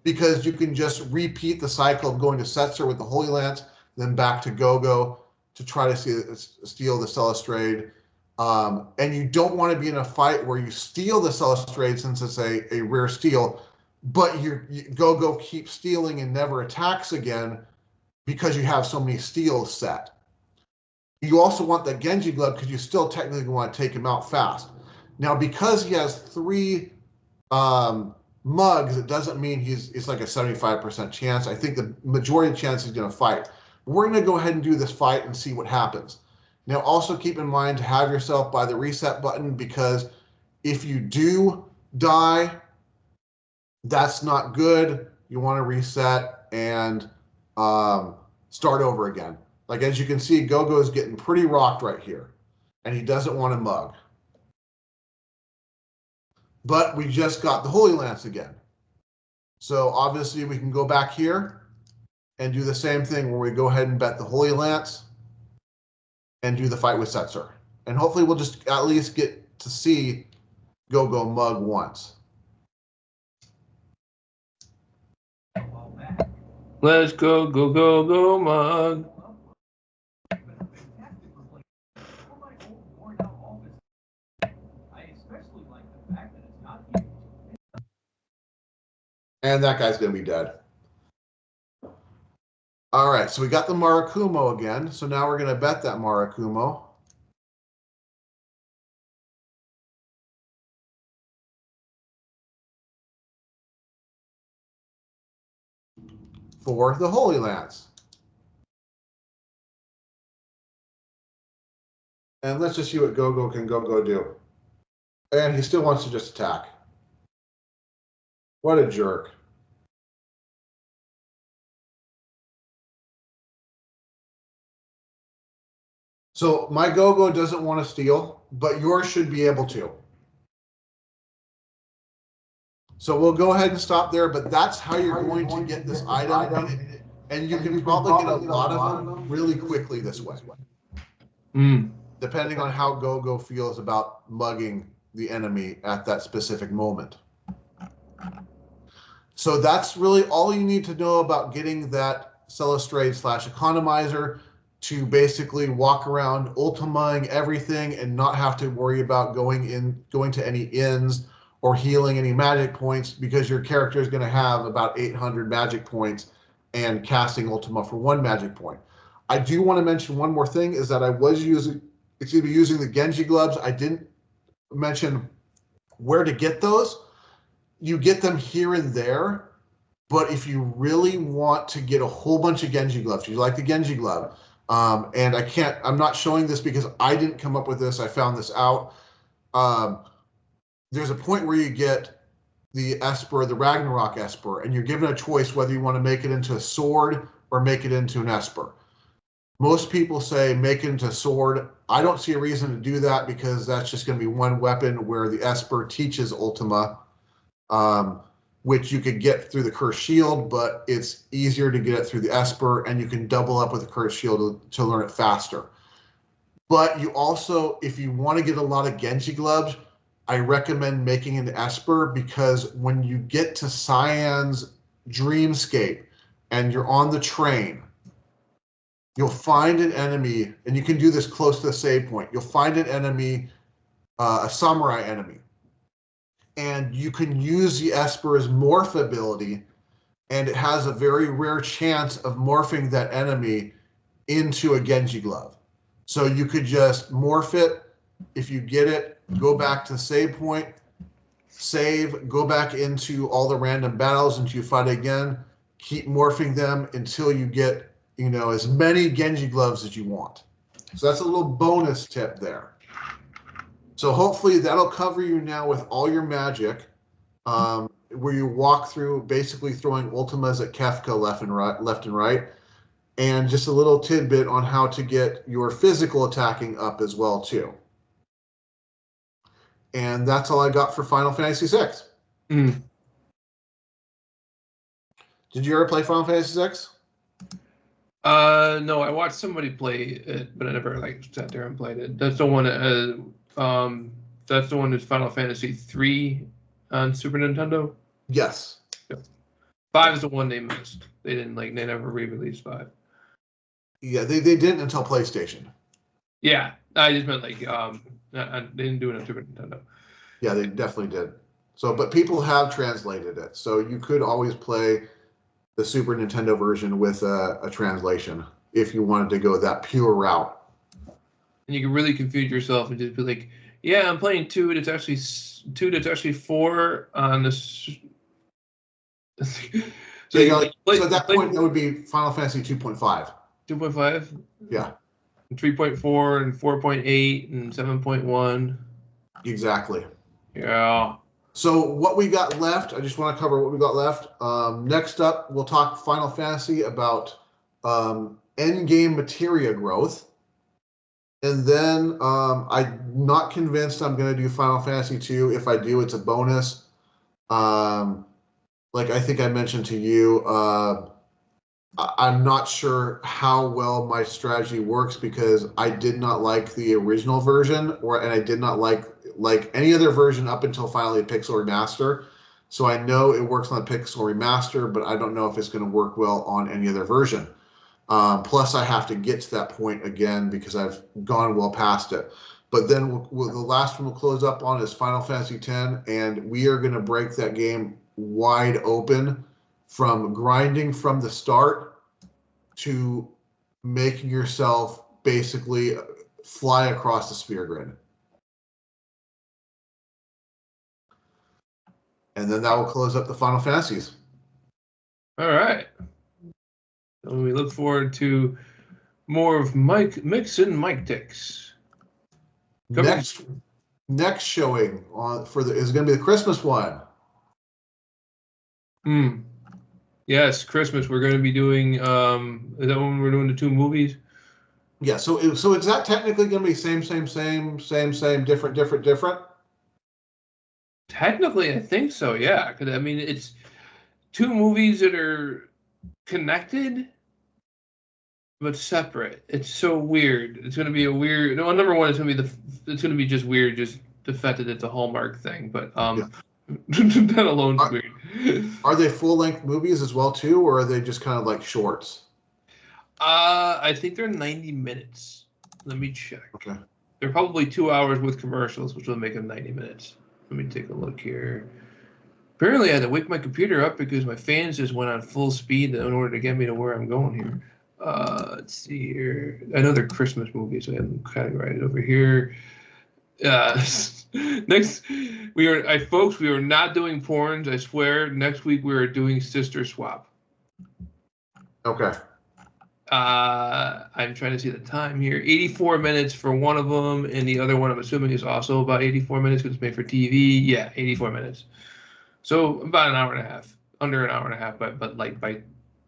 because you can just repeat the cycle of going to Setzer with the Holy Lance, then back to Go-Go to try to steal the Celestrade. And you don't want to be in a fight where you steal the Celestrade, since it's a rare steal, but Go-Go keeps stealing and never attacks again because you have so many steals set. You also want the Genji Glove, because you still technically want to take him out fast. Now, because he has 3 mugs, it doesn't mean it's like a 75% chance. I think the majority of the chance he's going to fight. We're going to go ahead and do this fight and see what happens. Now, also keep in mind to have yourself by the reset button, because if you do die, that's not good. You want to reset and start over again. Like, as you can see, Go-Go is getting pretty rocked right here, and he doesn't want to mug. But we just got the Holy Lance again. So obviously we can go back here and do the same thing, where we go ahead and bet the Holy Lance and do the fight with Setzer. And hopefully we'll just at least get to see Go-Go mug once. Let's go, go, go, go, mug. And that guy's going to be dead. All right, so we got the Marakumo again. So now we're going to bet that Marakumo. For the Holy Lance. And let's just see what Go-Go can Go-Go do. And he still wants to just attack. What a jerk. So my Go-Go doesn't want to steal, but yours should be able to. So we'll go ahead and stop there, but that's how you're going to get this item, and you can probably get a lot of them really quickly this way. Depending on how Go-Go feels about mugging the enemy at that specific moment. So that's really all you need to know about getting that Celestrade / Economizer to basically walk around ultimaing everything and not have to worry about going to any inns or healing any magic points, because your character is going to have about 800 magic points and casting Ultima for 1 magic point. I do want to mention one more thing, is that I was using the Genji gloves. I didn't mention where to get those. You get them here and there, but if you really want to get a whole bunch of Genji gloves, you like the Genji glove, and I'm not showing this because I didn't come up with this. I found this out. There's a point where you get the Esper, the Ragnarok Esper, and you're given a choice whether you want to make it into a sword or make it into an Esper. Most people say make it into a sword. I don't see a reason to do that, because that's just going to be one weapon, where the Esper teaches Ultima, which you could get through the Cursed Shield, but it's easier to get it through the Esper, and you can double up with the Cursed Shield to learn it faster. But you also, if you want to get a lot of Genji gloves, I recommend making an Esper, because when you get to Cyan's Dreamscape and you're on the train, you'll find an enemy, and you can do this close to the save point. You'll find an enemy, a samurai enemy, and you can use the Esper's morph ability, and it has a very rare chance of morphing that enemy into a Genji glove. So you could just morph it. If you get it, go back to the save point, save, go back into all the random battles until you fight again, keep morphing them until you get, as many Genji gloves as you want. So that's a little bonus tip there. So hopefully that'll cover you now with all your magic, where you walk through basically throwing Ultimas at Kefka left and right, and just a little tidbit on how to get your physical attacking up as well too. And that's all I got for Final Fantasy VI. Did you ever play Final Fantasy VI? No, I watched somebody play it, but I never sat there and played it. That's the one. That's the one that's Final Fantasy 3 on Super Nintendo. Yes. Yep. 5 is the one they missed. They didn't They never re-released 5. Yeah, they didn't until PlayStation. Yeah, I just meant they didn't do it on Super Nintendo. Yeah, they definitely did. So, but people have translated it, so you could always play the Super Nintendo version with a translation if you wanted to go that pure route. And you can really confuse yourself and just be like, "Yeah, I'm playing 2. That's actually 4 on this." So at that point, that would be Final Fantasy 2.5. 2.5. Yeah. 3.4 and 4.8 and 7.1. Exactly. Yeah. So what we got left, I just want to cover what we got left. Next up, we'll talk Final Fantasy about endgame materia growth. And then I'm not convinced I'm going to do Final Fantasy 2. If I do, it's a bonus. Like I think I mentioned to you, I'm not sure how well my strategy works, because I did not like the original version, and I did not like any other version up until finally a Pixel Remaster. So I know it works on the Pixel Remaster, but I don't know if it's going to work well on any other version. Plus, I have to get to that point again because I've gone well past it. But then the last one we'll close up on is Final Fantasy X, and we are going to break that game wide open, from grinding from the start to making yourself basically fly across the sphere grid. And then that will close up the Final Fantasies. All right. So we look forward to more of mixing Mic-tics. Next showing is going to be the Christmas one. Yes, Christmas. We're going to be doing. Is that when we're doing the 2 movies? Yeah. So is that technically going to be same, different? Technically, I think so. Yeah, because I mean, it's two movies that are connected but separate. It's so weird. It's going to be a weird. No, number one, it's going to be just weird, just the fact that it's a Hallmark thing. But Yeah. that alone's Are, weird. are they full length movies as well too, or are they just kind of like shorts? I think they're 90 minutes. Let me check. Okay. They're probably 2 hours with commercials, which will make them 90 minutes. Let me take a look here. Apparently, I had to wake my computer up because my fans just went on full speed in order to get me to where I'm going here. Let's see here. I know they're Christmas movies, so I have them categorized over here. Next, folks, we are not doing porns. I swear. Next week we are doing Sister Swap. Okay. I'm trying to see the time here. 84 minutes for one of them, and the other one I'm assuming is also about 84 minutes because it's made for TV. Yeah, 84 minutes. So about an hour and a half, under an hour and a half, but like by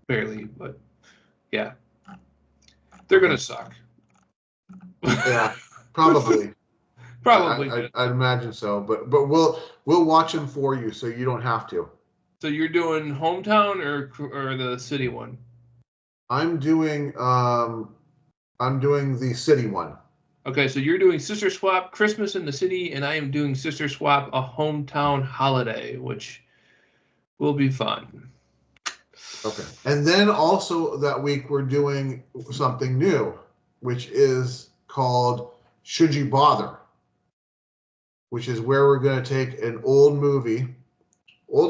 barely. But yeah, they're gonna suck. Yeah, probably. Probably. I'd imagine so, but we'll watch them for you, so you don't have to. So you're doing hometown or the city one? I'm doing the city one. Okay, so you're doing Sister Swap Christmas in the city, and I am doing Sister Swap a hometown holiday, which will be fun. Okay. And then also that week we're doing something new, which is called Should You Bother? Which is where we're going to take an old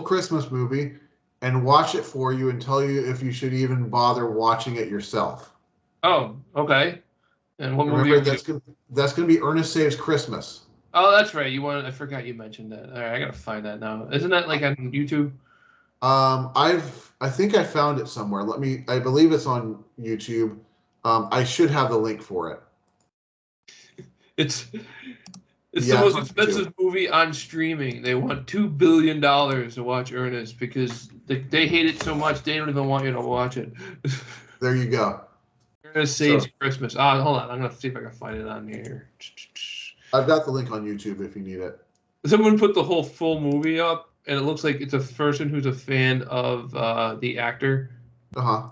Christmas movie, and watch it for you and tell you if you should even bother watching it yourself. Oh, okay. And what movie Remember, are we doing? that's going to be Ernest Saves Christmas. Oh, that's right. I forgot you mentioned that. All right, I gotta find that now. Isn't that like on YouTube? I think I found it somewhere. I believe it's on YouTube. I should have the link for it. It's the Yeah, it's most on YouTube. expensive movie on streaming. They want $2 billion to watch Ernest because they hate it so much they don't even want you to watch it. There you go. Ernest Saves Christmas. Oh, hold on. I'm gonna see if I can find it on here. I've got the link on YouTube if you need it. Someone put the whole full movie up, and it looks like it's a person who's a fan of the actor. Uh-huh.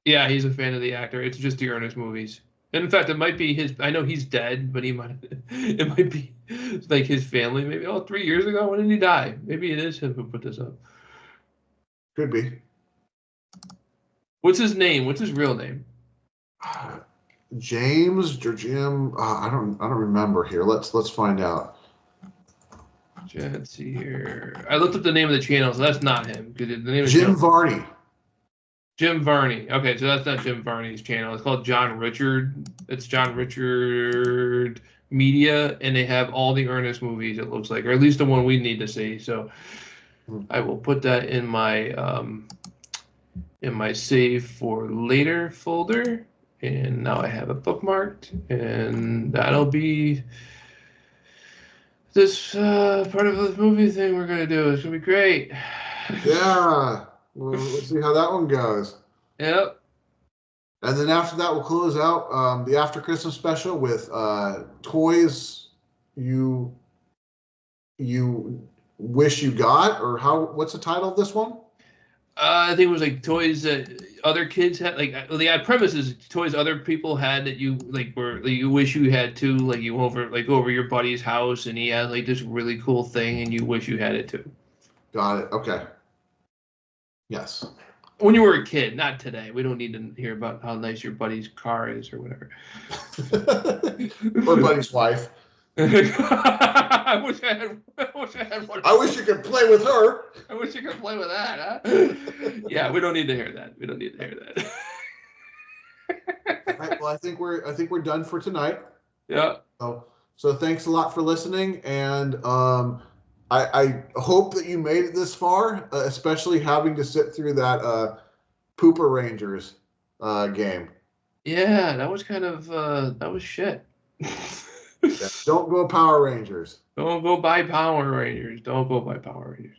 Yeah, he's a fan of the actor. It's just the Ernest movies. And in fact, it might be his. I know he's dead, but it might be like his family. Maybe 3 years ago. When did he die? Maybe it is him who put this up. Could be. What's his name? What's his real name? James or Jim? I don't remember here. Let's find out. Let's see here. I looked up the name of the channel, so that's not him. The name is Jim Varney. Jim Varney. Okay, so that's not Jim Varney's channel. It's called John Richard. It's John Richard Media, and they have all the Ernest movies, it looks like, or at least the one we need to see. So I will put that in my save for later folder. And now I have it bookmarked, and that'll be this part of the movie thing we're gonna do. It's gonna be great. Yeah. Well, let's see how that one goes. Yep. And then after that, we'll close out the After Christmas special with toys you wish you got, or what's the title of this one? I think it was like toys that other kids had. Like the premise is toys other people had that you you wish you had too. Like you over your buddy's house and he had like this really cool thing and you wish you had it too. Got it. Okay. Yes. When you were a kid, not today. We don't need to hear about how nice your buddy's car is or whatever. Or buddy's wife. I wish I had one. I wish you could play with her. I wish you could play with that, huh? Yeah, we don't need to hear that. We don't need to hear that. All right, well, I think we're done for tonight. Yeah. So thanks a lot for listening, and I hope that you made it this far, especially having to sit through that Pooper Rangers game. Yeah, that was kind of that was shit. Yeah, don't go Power Rangers. Don't go buy Power Rangers. Don't go buy Power Rangers.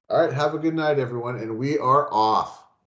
All right, have a good night, everyone, and we are off.